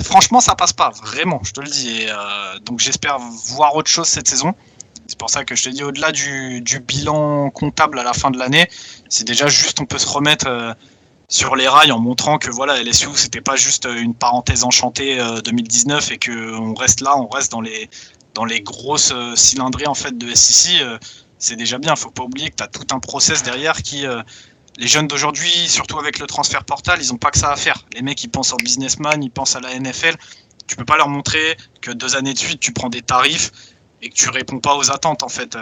Franchement, ça passe pas, vraiment, je te le dis. Et, donc j'espère voir autre chose cette saison. C'est pour ça que je te dis, au-delà du bilan comptable à la fin de l'année, c'est déjà juste on peut se remettre sur les rails en montrant que voilà, LSU, c'était pas juste une parenthèse enchantée 2019 et qu'on reste là, on reste dans les grosses cylindrées en fait de SEC. C'est déjà bien. Faut pas oublier que tu as tout un process derrière qui les jeunes d'aujourd'hui, surtout avec le transfert portal, ils ont pas que ça à faire. Les mecs, ils pensent en businessman, ils pensent à la NFL. Tu peux pas leur montrer que 2 années de suite, tu prends des tarifs et que tu réponds pas aux attentes, en fait.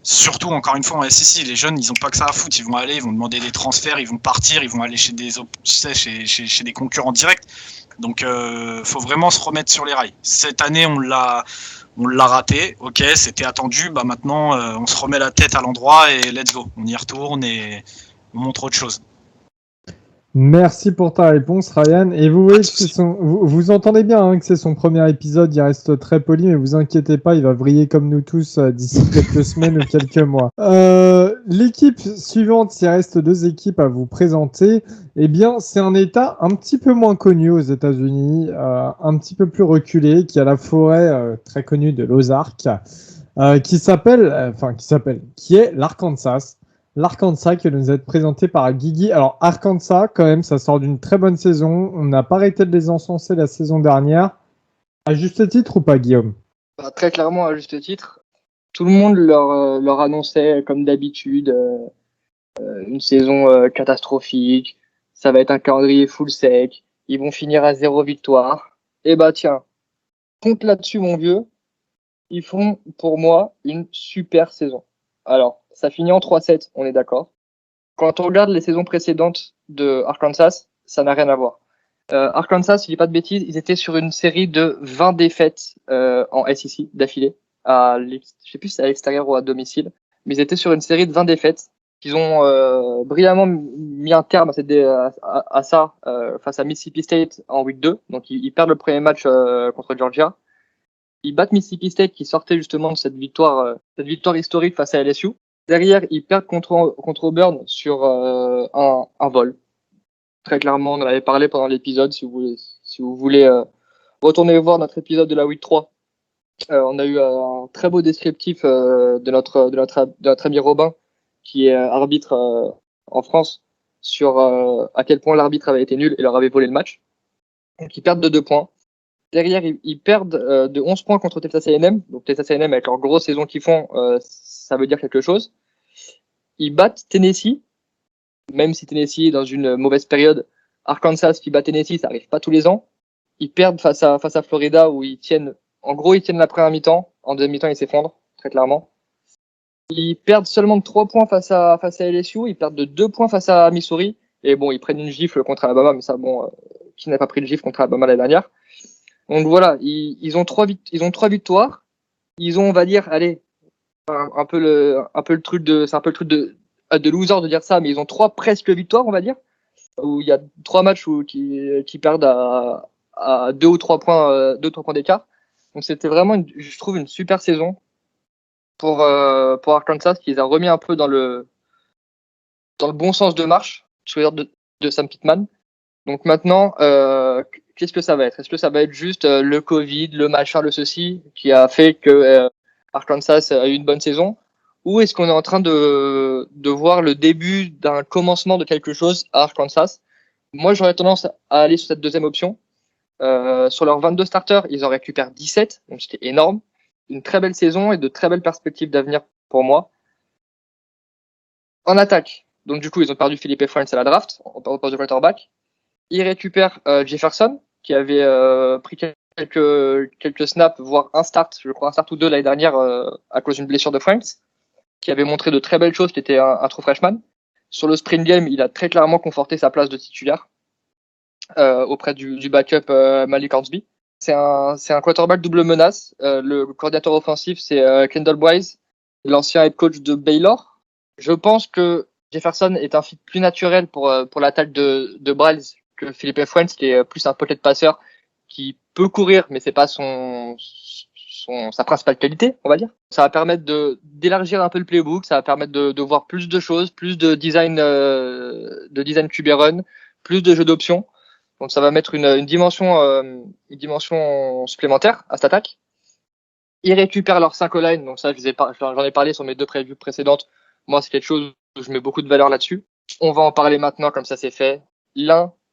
Surtout, encore une fois, en SEC, les jeunes, ils ont pas que ça à foutre. Ils vont aller, ils vont demander des transferts, ils vont partir, ils vont aller chez des concurrents directs. Donc, faut vraiment se remettre sur les rails. Cette année, on l'a raté. Ok, c'était attendu. Bah maintenant, on se remet la tête à l'endroit et let's go. On y retourne et on montre autre chose. Merci pour ta réponse, Ryan. Et vous voyez que vous entendez bien que c'est son premier épisode, il reste très poli, mais vous inquiétez pas, il va vriller comme nous tous d'ici quelques semaines ou quelques mois. L'équipe suivante, il reste 2 équipes à vous présenter. Eh bien, c'est un État un petit peu moins connu aux États-Unis, un petit peu plus reculé, qui a la forêt très connue de l'Ozark, qui est l'Arkansas. L'Arkansas qui va nous être présenté par Guigui. Alors, Arkansas, quand même, ça sort d'une très bonne saison. On n'a pas arrêté de les encenser la saison dernière. À juste titre ou pas, Guillaume? Très clairement, à juste titre. Tout le monde leur annonçait, comme d'habitude, une saison catastrophique. Ça va être un calendrier full sec. Ils vont finir à 0 victoire. Et bah tiens, compte là-dessus, mon vieux. Ils font, pour moi, une super saison. Alors, ça finit en 3-7, on est d'accord. Quand on regarde les saisons précédentes de Arkansas, ça n'a rien à voir. Arkansas, si je dis pas de bêtises, ils étaient sur une série de 20 défaites en SEC d'affilée. Je sais plus si c'est à l'extérieur ou à domicile, mais ils étaient sur une série de 20 défaites. Ils ont brillamment mis un terme à ça face à Mississippi State en week 2. Donc ils perdent le premier match contre Georgia. Ils battent Mississippi State qui sortait justement de cette victoire historique face à LSU. Derrière, ils perdent contre Auburn sur un vol. Très clairement, on en avait parlé pendant l'épisode. Si vous voulez retourner voir notre épisode de la week 3, on a eu un très beau descriptif de notre ami Robin, qui est arbitre en France, sur à quel point l'arbitre avait été nul et leur avait volé le match. Donc ils perdent de 2 points. Derrière, ils perdent de 11 points contre Texas A&M. Donc Texas A&M, avec leur grosse saison qu'ils font, ça veut dire quelque chose. Ils battent Tennessee, même si Tennessee est dans une mauvaise période. Arkansas qui bat Tennessee, ça arrive pas tous les ans. Ils perdent face à Florida, où ils tiennent la première mi-temps. En deuxième mi-temps, ils s'effondrent, très clairement. Ils perdent seulement de 3 points face à LSU. Ils perdent de 2 points face à Missouri. Et bon, ils prennent une gifle contre Alabama, mais ça, bon, qui n'a pas pris le gifle contre Alabama l'année dernière? Donc voilà, ils ont 3 victoires. Ils ont, on va dire, allez, un peu le truc de loser de dire ça, mais ils ont 3 presque victoires, on va dire, où il y a 3 matchs qui perdent à 2 ou 3 points, 2-3 points d'écart. Donc c'était vraiment, je trouve, une super saison pour Arkansas, qui les a remis un peu dans le bon sens de marche, sous l'ordre de Sam Pittman. Donc maintenant, qu'est-ce que ça va être? Est-ce que ça va être juste le Covid, le machin, le ceci, qui a fait que Arkansas a eu une bonne saison, ou est-ce qu'on est en train de voir le début d'un commencement de quelque chose à Arkansas? Moi, j'aurais tendance à aller sur cette deuxième option. Sur leurs 22 starters, ils en récupèrent 17, donc c'était énorme. Une très belle saison et de très belles perspectives d'avenir pour moi. En attaque, donc du coup, ils ont perdu Philippe Franks à la draft, au poste de quarterback. Ils récupèrent Jefferson, qui avait pris quelques snaps, voire un start ou deux l'année dernière à cause d'une blessure de Franks, qui avait montré de très belles choses, qui était un true freshman. Sur le sprint game, il a très clairement conforté sa place de titulaire auprès du backup Malik Hornsby. C'est un quarterback double menace. Le coordinateur offensif, c'est Kendall Wise, l'ancien head coach de Baylor. Je pense que Jefferson est un fit plus naturel pour l'attaque de Bryles que Philippe Franks, qui est plus un pocket passeur qui peut courir, mais c'est pas sa principale qualité, on va dire. Ça va permettre d'élargir un peu le playbook, ça va permettre de voir plus de choses, plus de design QB run, plus de jeux d'options. Donc ça va mettre une dimension supplémentaire à cette attaque. Ils récupèrent leur 5 line, donc ça j'en ai parlé sur mes 2 previews précédentes. Moi c'est quelque chose où je mets beaucoup de valeur là-dessus. On va en parler maintenant comme ça c'est fait.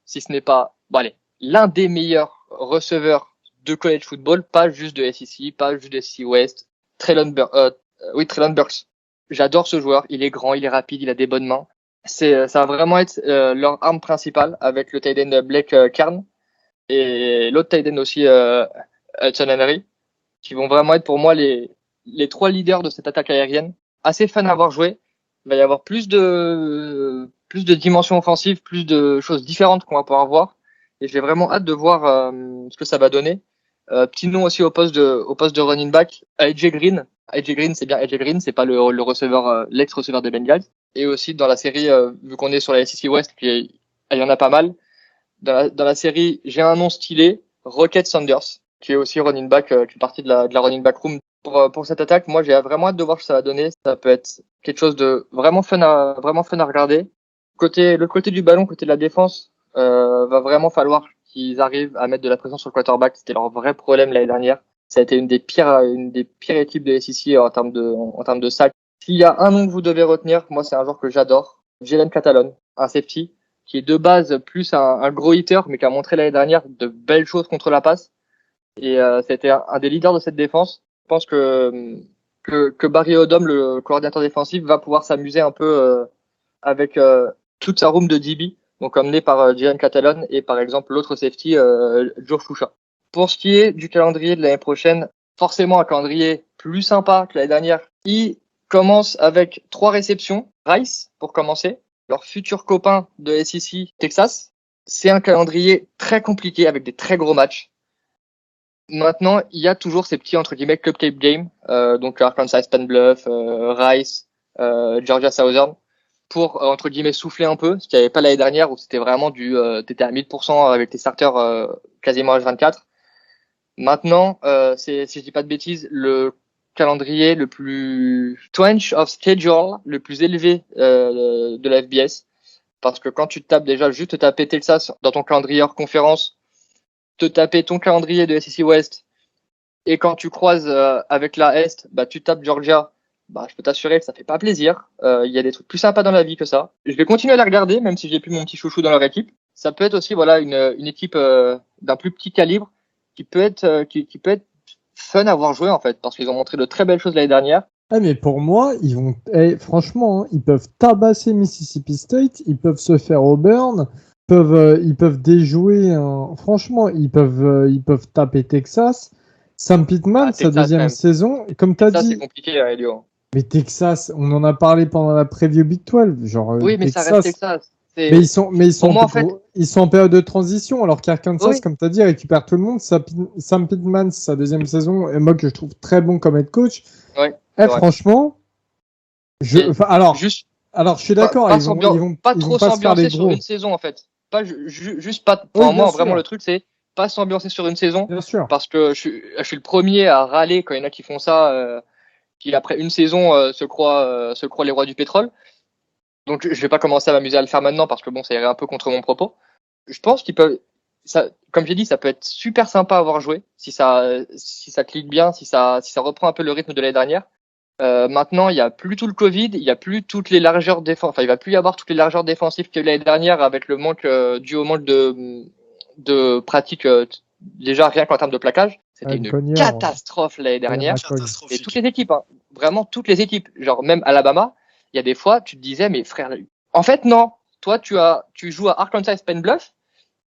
Si ce n'est pas, l'un des meilleurs receveurs de college football, pas juste de SEC, pas juste de SEC West, Treylon Burks. J'adore ce joueur, il est grand, il est rapide, il a des bonnes mains. Ça va vraiment être leur arme principale avec le tight end Blake Kern et l'autre tight end aussi Hudson Henry, qui vont vraiment être pour moi les 3 leaders de cette attaque aérienne. Assez fun à voir jouer. Il va y avoir plus de dimensions offensives, plus de choses différentes qu'on va pouvoir voir. Et j'ai vraiment hâte de voir ce que ça va donner. Petit nom aussi au poste de running back, AJ Green. AJ Green, c'est bien AJ Green, c'est pas le receveur, l'ex-receveur des Bengals. Et aussi dans la série, vu qu'on est sur la SEC West, puis il y en a pas mal. Dans la série, j'ai un nom stylé, Rocket Sanders, qui est aussi running back, qui fait partie de la running back room. Pour cette attaque, moi j'ai vraiment hâte de voir ce que ça va donner. Ça peut être quelque chose de vraiment fun à regarder. Le côté du ballon, côté de la défense, va vraiment falloir qu'ils arrivent à mettre de la pression sur le quarterback. C'était leur vrai problème l'année dernière. Ça a été une des pires équipes de SEC en termes de sacs. S'il y a un nom que vous devez retenir, moi c'est un joueur que j'adore, Jalen Catalon, un safety qui est de base plus un gros hitter, mais qui a montré l'année dernière de belles choses contre la passe. Et c'était un des leaders de cette défense. Je pense que Barry Odom, le coordinateur défensif, va pouvoir s'amuser un peu avec toute sa room de DB, donc emmené par Jalen Catalon et par exemple l'autre safety Joe Foucha. Pour ce qui est du calendrier de l'année prochaine, forcément un calendrier plus sympa que l'année dernière. Il commence avec 3 réceptions. Rice pour commencer, leur futur copain de SEC Texas. C'est un calendrier très compliqué avec des très gros matchs. Maintenant, il y a toujours ces petits entre guillemets cupcake games, donc Arkansas Stan Bluff, Rice, Georgia Southern, pour entre guillemets souffler un peu, ce qu'il n'y avait pas l'année dernière où c'était vraiment t'étais à 1000% avec tes starters quasiment H24. Maintenant, si je dis pas de bêtises, le calendrier le plus strength of schedule, le plus élevé de la FBS, parce que quand tu te tapes déjà juste te taper Texas dans ton calendrier hors conférence, te taper ton calendrier de SEC West, et quand tu croises avec la Est, tu tapes Georgia, je peux t'assurer que ça fait pas plaisir. Il y a des trucs plus sympas dans la vie que ça. Je vais continuer à la regarder, même si j'ai plus mon petit chouchou dans leur équipe. Ça peut être aussi une équipe d'un plus petit calibre qui peut être fun à voir jouer en fait, parce qu'ils ont montré de très belles choses l'année dernière. Ah mais pour moi, franchement, ils peuvent tabasser Mississippi State, ils peuvent se faire Auburn, ils peuvent déjouer. Franchement, ils peuvent taper Texas. Sam Pittman, sa deuxième saison, comme tu as dit. Ça c'est compliqué, Elio. Mais Texas, on en a parlé pendant la preview Big 12, genre. Oui, mais Texas, ça reste Texas. Mais ils sont en période de transition, alors qu'Arkansas, comme tu as dit, récupère tout le monde. Sam Pittman, sa deuxième saison, et moi que je trouve très bon comme head coach. Ouais, franchement, je suis d'accord. Ils vont pas trop s'ambiancer sur une saison en fait. Pas juste pas. Pour moi, vraiment, le truc c'est pas s'ambiancer sur une saison. Bien sûr. Parce que je suis le premier à râler quand il y en a qui font ça, qui après une saison se croient les rois du pétrole. Donc je vais pas commencer à m'amuser à le faire maintenant parce que ça irait un peu contre mon propos. Je pense qu'ils peuvent comme j'ai dit, ça peut être super sympa à avoir joué si ça clique bien, si ça reprend un peu le rythme de l'année dernière. Maintenant, il y a plus tout le Covid, il y a plus toutes les largeurs il va plus y avoir toutes les largeurs défensives qu'il y a eu l'année dernière avec le manque dû au manque de pratique. Déjà rien qu'en termes de plaquage, c'était une catastrophe l'année dernière. Et toutes les équipes, vraiment toutes les équipes, genre même Alabama, il y a des fois tu te disais mais frère, en fait non, toi tu joues à Arkansas Penn Bluff,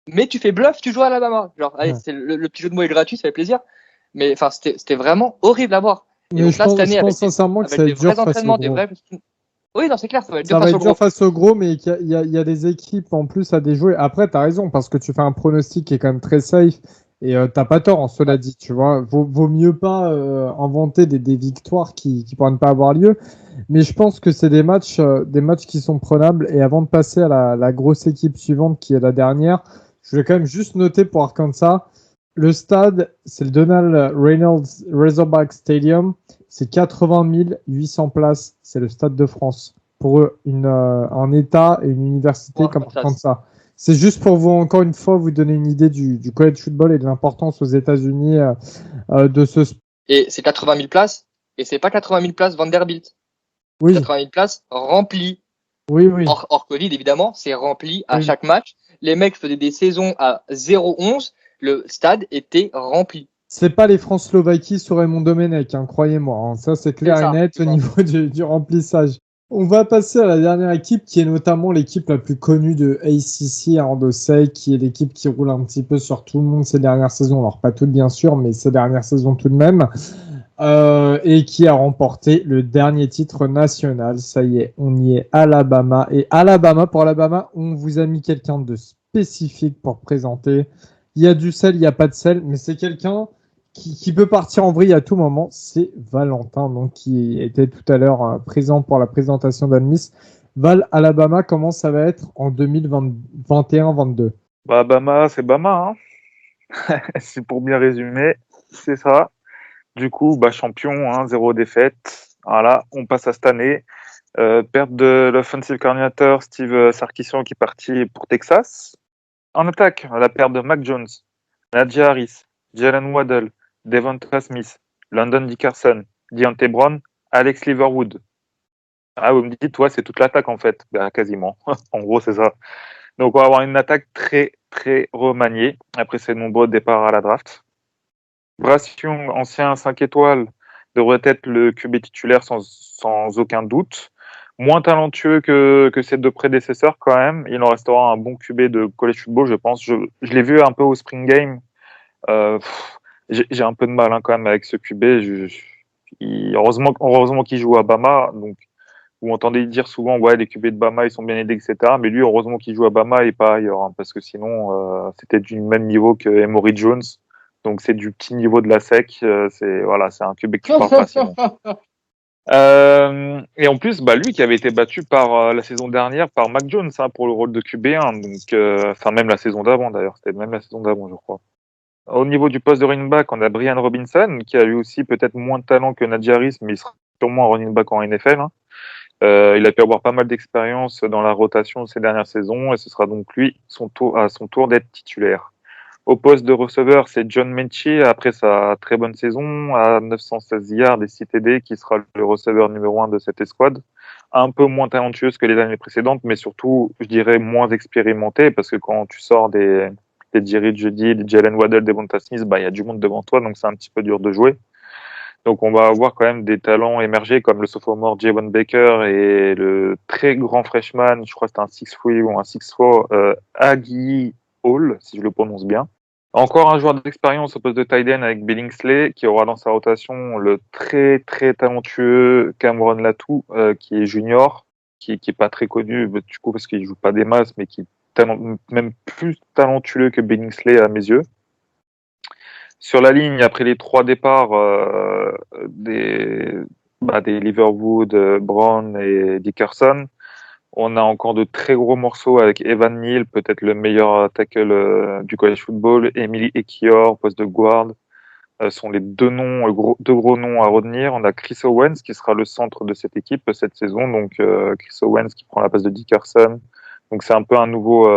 mais tu fais bluff, tu joues à Alabama. Genre allez, c'est le petit jeu de mots est gratuit, ça fait plaisir, mais enfin c'était vraiment horrible à voir. Et mais donc là, cette année, je pense sincèrement que ça va être dur face au gros. Oui, non, c'est clair, ça va être ça va être dur face au gros, mais il y a des équipes en plus à déjouer. Après, tu as raison, parce que tu fais un pronostic qui est quand même très safe, et t'as pas tort, cela dit, tu vois. Vaut mieux pas inventer des victoires qui pourraient ne pas avoir lieu. Mais je pense que c'est des matchs qui sont prenables. Et avant de passer à la grosse équipe suivante, qui est la dernière, je vais quand même juste noter pour Arkansas, le stade, c'est le Donald Reynolds Razorback Stadium. C'est 80 800 places. C'est le Stade de France. Pour eux, un État et une université comme Arkansas. C'est juste pour vous, encore une fois, vous donner une idée du college football et de l'importance aux États-Unis de ce sport. Et c'est 80 000 places. Et c'est pas 80 000 places Vanderbilt. Oui. 80 000 places remplies. Oui. Hors Covid, évidemment, c'est rempli à chaque match. Les mecs faisaient des saisons à 0-11. Le stade était rempli. C'est pas les France-Slovaquie sur Raymond Domenech, croyez-moi. Hein. Ça, c'est clair et net au niveau du remplissage. On va passer à la dernière équipe, qui est notamment l'équipe la plus connue de ACC, Ardosei, qui est l'équipe qui roule un petit peu sur tout le monde ces dernières saisons. Alors, pas toutes, bien sûr, mais ces dernières saisons tout de même. Et qui a remporté le dernier titre national. Ça y est, on y est, Alabama. Et pour Alabama, on vous a mis quelqu'un de spécifique pour présenter. Il y a du sel, il n'y a pas de sel, mais c'est quelqu'un qui peut partir en vrille à tout moment. C'est Valentin, donc, qui était tout à l'heure présent pour la présentation d'Admis. Val, Alabama, comment ça va être en 2021-22? Bama, c'est Bama. Hein. C'est pour bien résumer, c'est ça. Du coup, champion, 0 défaite. Voilà, on passe à cette année. Perte de l'offensive coordinator Steve Sarkisian qui est parti pour Texas. En attaque, la perte de Mac Jones, Najee Harris, Jalen Waddle, Devonta Smith, London Dickerson, Deontay Brown, Alex Leatherwood. Ah, vous me dites, toi, c'est toute l'attaque en fait. Quasiment. En gros, c'est ça. Donc, on va avoir une attaque très, très remaniée après ces nombreux départs à la draft. Bryce Young, ancien 5 étoiles, devrait être le QB titulaire sans aucun doute. Moins talentueux que ses deux prédécesseurs quand même. Il en restera un bon QB de college football, je pense. Je l'ai vu un peu au Spring Game. J'ai un peu de mal quand même avec ce QB. Heureusement qu'il joue à Bama. Donc, vous entendez dire souvent, ouais, les QB de Bama, ils sont bien aidés, etc. Mais lui, heureusement qu'il joue à Bama et pas ailleurs. Parce que sinon, c'était du même niveau que Emory Jones. Donc, c'est du petit niveau de la SEC. C'est un QB que tu parles pas sinon. Et en plus, lui qui avait été battu par la saison dernière par Mac Jones pour le rôle de QB1, donc même la saison d'avant d'ailleurs, c'était même la saison d'avant je crois. Au niveau du poste de running back, on a Brian Robinson qui a lui aussi peut-être moins de talent que Najee Harris, mais il sera sûrement un running back en NFL. Il a pu avoir pas mal d'expérience dans la rotation ces dernières saisons et ce sera donc lui à son tour d'être titulaire. Au poste de receveur, c'est John Mechie, après sa très bonne saison, à 916 yards et 6 TD, qui sera le receveur numéro 1 de cette escouade. Un peu moins talentueuse que les années précédentes, mais surtout, je dirais, moins expérimenté, parce que quand tu sors des Jerry Jeudy, des Jalen Waddle, des Devonta Smith, il y a du monde devant toi, donc c'est un petit peu dur de jouer. Donc on va avoir quand même des talents émergés, comme le sophomore Javon Baker et le très grand freshman, je crois que c'était un 6'3 ou un 6'4, Aggie Hall, si je le prononce bien. Encore un joueur d'expérience au poste de tight end avec Billingsley, qui aura dans sa rotation le très très talentueux Cameron Latou, qui est junior, qui est pas très connu du coup parce qu'il joue pas des masses, mais qui est même plus talentueux que Billingsley à mes yeux. Sur la ligne, après les 3 départs des Leatherwood, Brown et Dickerson, on a encore de très gros morceaux avec Evan Neal, peut-être le meilleur tackle du college football, Emily Ekiyor, poste de guard, sont les deux gros noms à retenir. On a Chris Owens qui sera le centre de cette équipe cette saison, donc Chris Owens qui prend la place de Dickerson. Donc c'est un peu un nouveau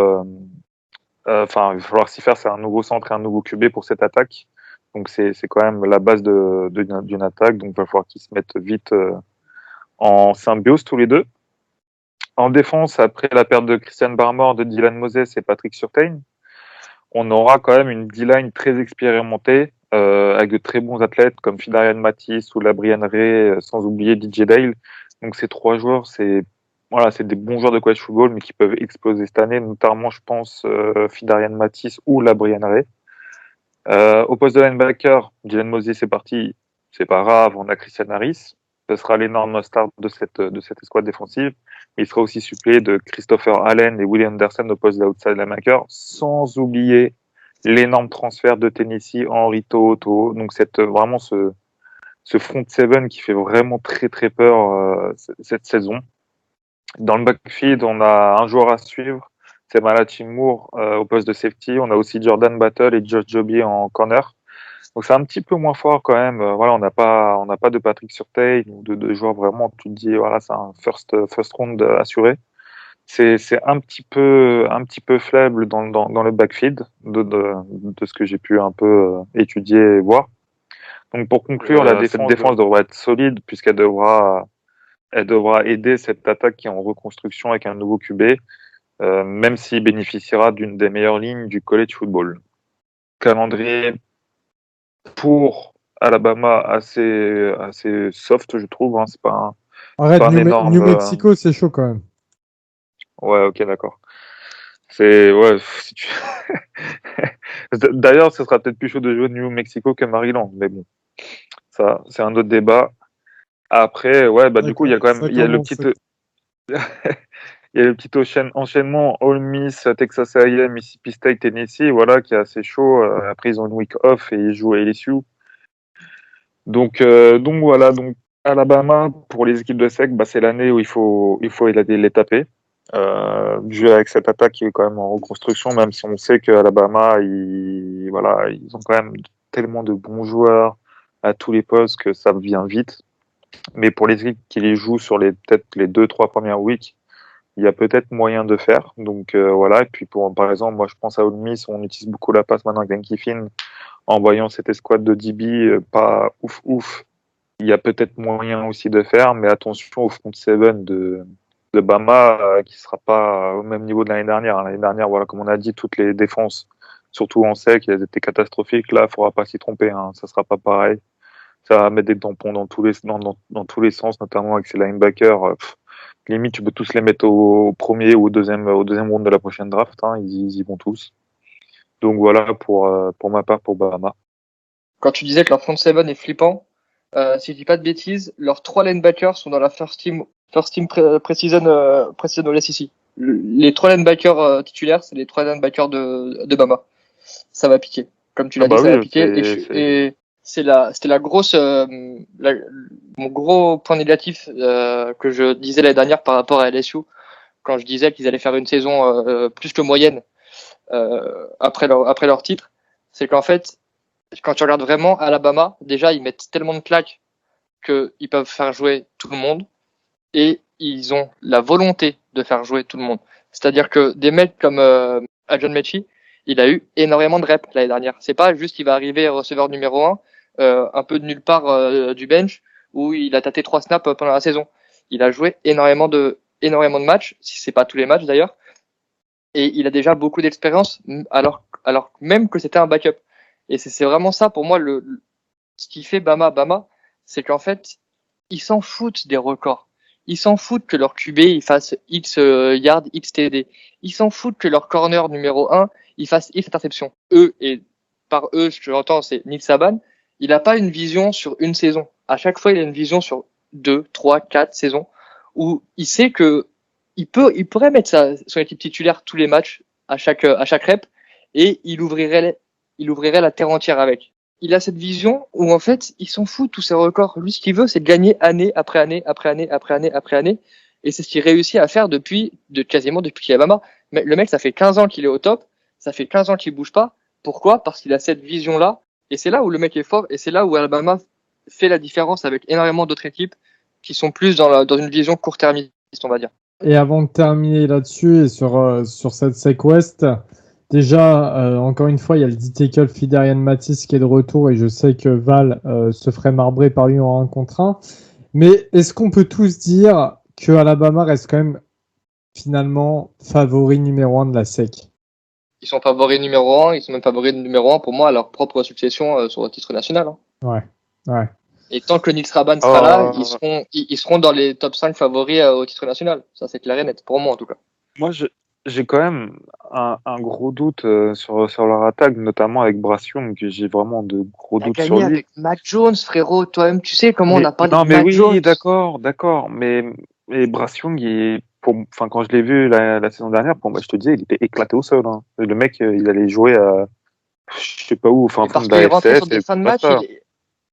Enfin, il va falloir s'y faire. C'est un nouveau centre et un nouveau QB pour cette attaque. Donc c'est quand même la base d'une attaque. Donc il va falloir qu'ils se mettent vite en symbiose tous les deux. En défense, après la perte de Christian Barmore, de Dylan Moses et Patrick Surtain, on aura quand même une D-line très expérimentée avec de très bons athlètes comme Fidarian Mathis ou Labrian Ray, sans oublier DJ Dale. Donc ces 3 joueurs, c'est des bons joueurs de college football, mais qui peuvent exploser cette année, notamment, je pense, Fidarian Mathis ou Labrian Ray. Au poste de linebacker, Dylan Moses est parti, c'est pas grave, on a Christian Harris. Ce sera l'énorme star de cette escouade défensive. Il sera aussi suppléé de Christopher Allen et William Anderson au poste d'outside linebacker, sans oublier l'énorme transfert de Tennessee, Henry Toto. Donc vraiment ce front seven qui fait vraiment très très peur cette saison. Dans le backfield, on a un joueur à suivre, c'est Malachi Moore au poste de safety. On a aussi Jordan Battle et Josh Joby en corner. Donc c'est un petit peu moins fort quand même. Voilà, on n'a pas de Patrick Surtain ou de joueurs vraiment. Tu te dis voilà, c'est un first round assuré. C'est un petit peu faible dans le backfield de ce que j'ai pu un peu étudier et voir. Donc pour conclure, cette défense devra être solide puisqu'elle devra aider cette attaque qui est en reconstruction avec un nouveau QB, même s'il bénéficiera d'une des meilleures lignes du college football. Calendrier pour Alabama assez soft, je trouve. Hein. C'est pas Arrête, pas un énorme. New Mexico, c'est chaud quand même. Ouais, ok, d'accord. C'est ouais. Si tu... D'ailleurs, ce sera peut-être plus chaud de jouer New Mexico que Maryland, mais bon, ça, c'est un autre débat. Après, ouais, bah du coup, il y a quand même, il y a le petit, il y a le petit enchaînement Ole Miss, Texas A&M, Mississippi State, Tennessee, voilà, qui est assez chaud. Après, ils ont une week off et ils jouent à LSU. Donc voilà, donc Alabama pour les équipes de SEC, bah c'est l'année où il faut les taper. Jouer avec cette attaque qui est quand même en reconstruction, même si on sait que Alabama, ils ont quand même tellement de bons joueurs à tous les postes que ça vient vite. Mais pour les équipes qui les jouent sur peut-être les 2-3 premières weeks, il y a peut-être moyen de faire. Donc voilà. Et puis par exemple, moi je pense à Ole Miss, on utilise beaucoup la passe maintenant avec Dan Kiffin. En voyant cette escouade de DB pas ouf, il y a peut-être moyen aussi de faire, mais attention au front seven de Bama qui sera pas au même niveau de l'année dernière. L'année dernière, voilà, comme on a dit, toutes les défenses, surtout en sec, elles étaient catastrophiques. Là, il faudra pas s'y tromper. Hein. Ça sera pas pareil. Ça va mettre des tampons dans tous les sens, notamment avec ces linebackers. Limite, tu peux tous les mettre au premier ou au deuxième round de la prochaine draft. Hein. Ils y vont tous. Donc voilà pour ma part pour Bama. Quand tu disais que leur front seven est flippant, si je dis pas de bêtises, leurs 3 linebackers sont dans la first team pré-season au SEC. Les 3 linebackers titulaires, c'est les 3 linebackers de Bama. Ça va piquer. Comme tu l'as dit, ça va piquer. Et c'était la grosse, mon gros point négatif que je disais l'année dernière par rapport à LSU, quand je disais qu'ils allaient faire une saison plus que moyenne après leur titre, c'est qu'en fait, quand tu regardes vraiment Alabama, déjà ils mettent tellement de claques qu'ils peuvent faire jouer tout le monde et ils ont la volonté de faire jouer tout le monde. C'est-à-dire que des mecs comme John Mechie, il a eu énormément de reps l'année dernière. C'est pas juste qu'il va arriver receveur numéro 1, un peu de nulle part du bench où il a tâté 3 snaps pendant la saison. Il a joué énormément de matchs, si c'est pas tous les matchs d'ailleurs. Et il a déjà beaucoup d'expérience, alors même que c'était un backup. Et c'est vraiment ça, pour moi, ce qui fait Bama, c'est qu'en fait, ils s'en foutent des records. Ils s'en foutent que leur QB, il fasse X yards, X TD. Ils s'en foutent que leur corner numéro 1, il fasse X interception. Et par eux, ce que j'entends, c'est Nick Saban. Il n'a pas une vision sur une saison. À chaque fois, il a une vision sur 2, 3, 4 saisons où il sait que il pourrait mettre son équipe titulaire tous les matchs à chaque rep et il ouvrirait la terre entière avec. Il a cette vision où en fait, il s'en fout de tous ses records. Lui, ce qu'il veut, c'est de gagner année après année, après année, après année, après année. Et c'est ce qu'il réussit à faire quasiment depuis Alabama. Mais le mec, ça fait 15 ans qu'il est au top. Ça fait 15 ans qu'il bouge pas. Pourquoi? Parce qu'il a cette vision-là. Et c'est là où le mec est fort. Et c'est là où Alabama fait la différence avec énormément d'autres équipes qui sont plus dans une vision court-termiste, on va dire. Et avant de terminer là-dessus et sur cette SEC West, Déjà, encore une fois, il y a le D-tackle Fidarian Matisse qui est de retour et je sais que Val se ferait marbrer par lui en 1 contre 1. Mais est-ce qu'on peut tous dire que Alabama reste quand même finalement favori numéro 1 de la SEC? Ils sont favoris numéro 1, ils sont même favoris numéro 1 pour moi à leur propre succession sur le titre national. Hein. Ouais. Et tant que Nick Saban sera là, ils seront dans les top 5 favoris au titre national. Ça, c'est clair et net, pour moi en tout cas. Moi, j'ai quand même un gros doute sur leur attaque, notamment avec Bryce Young, que j'ai vraiment de gros doutes sur lui. Avec Mac Jones, frérot, toi-même, tu sais comment on a parlé de Mac Jones. Non, mais oui, d'accord, mais Bryce Young, quand je l'ai vu la saison dernière, pour moi, je te disais, il était éclaté au sol. Hein. Le mec, il allait jouer à, je sais pas où, enfin, parce qu'il est rentré sur des fins de match.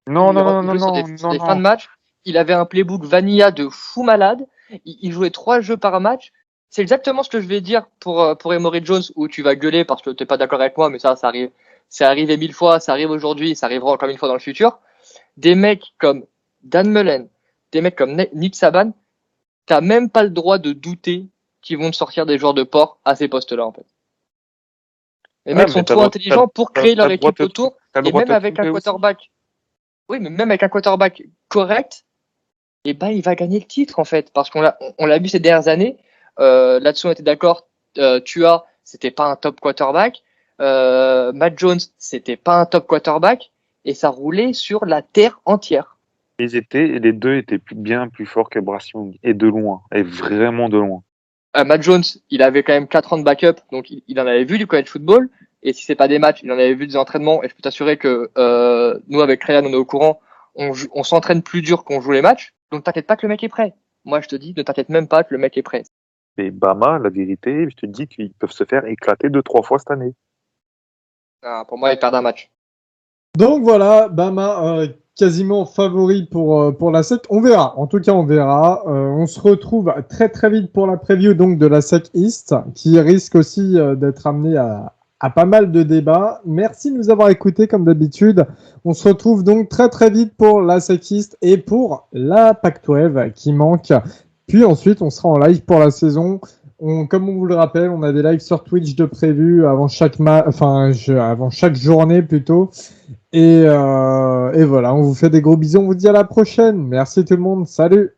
Non. Des fins de match, il avait un playbook vanilla de fou malade. Il jouait 3 jeux par match. C'est exactement ce que je vais dire pour Emory Jones, où tu vas gueuler parce que t'es pas d'accord avec moi, mais ça arrive. C'est arrivé 1000 fois, ça arrive aujourd'hui, ça arrivera encore 1000 fois dans le futur. Des mecs comme Dan Mullen, des mecs comme Nick Saban, t'as même pas le droit de douter qu'ils vont te sortir des joueurs de port à ces postes-là, en fait. Les mecs sont trop intelligents pour créer leur équipe autour, et même avec un quarterback. Oui, mais même avec un quarterback correct, il va gagner le titre, en fait, parce qu'on l'a vu ces dernières années. Là-dessus, on était d'accord. Tua, c'était pas un top quarterback. Matt Jones, c'était pas un top quarterback. Et ça roulait sur la terre entière. Les deux étaient bien plus forts que Bryce Young. Et de loin. Et vraiment de loin. Matt Jones, il avait quand même 4 ans de backup. Donc, il en avait vu du college football. Et si c'est pas des matchs, il en avait vu des entraînements. Et je peux t'assurer que nous, avec Ryan, on est au courant. On s'entraîne plus dur qu'on joue les matchs. Donc, t'inquiète pas que le mec est prêt. Moi, je te dis, ne t'inquiète même pas que le mec est prêt. Et Bama, la vérité, je te dis qu'ils peuvent se faire éclater 2-3 fois cette année. Pour moi, ils perdent un match. Donc voilà, Bama quasiment favori pour la SEC. On verra. En tout cas, on verra. On se retrouve très très vite pour la preview donc de la SEC East, qui risque aussi d'être amené à pas mal de débats. Merci de nous avoir écoutés comme d'habitude. On se retrouve donc très très vite pour la SEC East et pour la Pac-12 qui manque. Puis ensuite, on sera en live pour la saison. Comme on vous le rappelle, on a des lives sur Twitch de prévus avant chaque avant chaque journée plutôt. Et voilà, on vous fait des gros bisous. On vous dit à la prochaine. Merci tout le monde. Salut.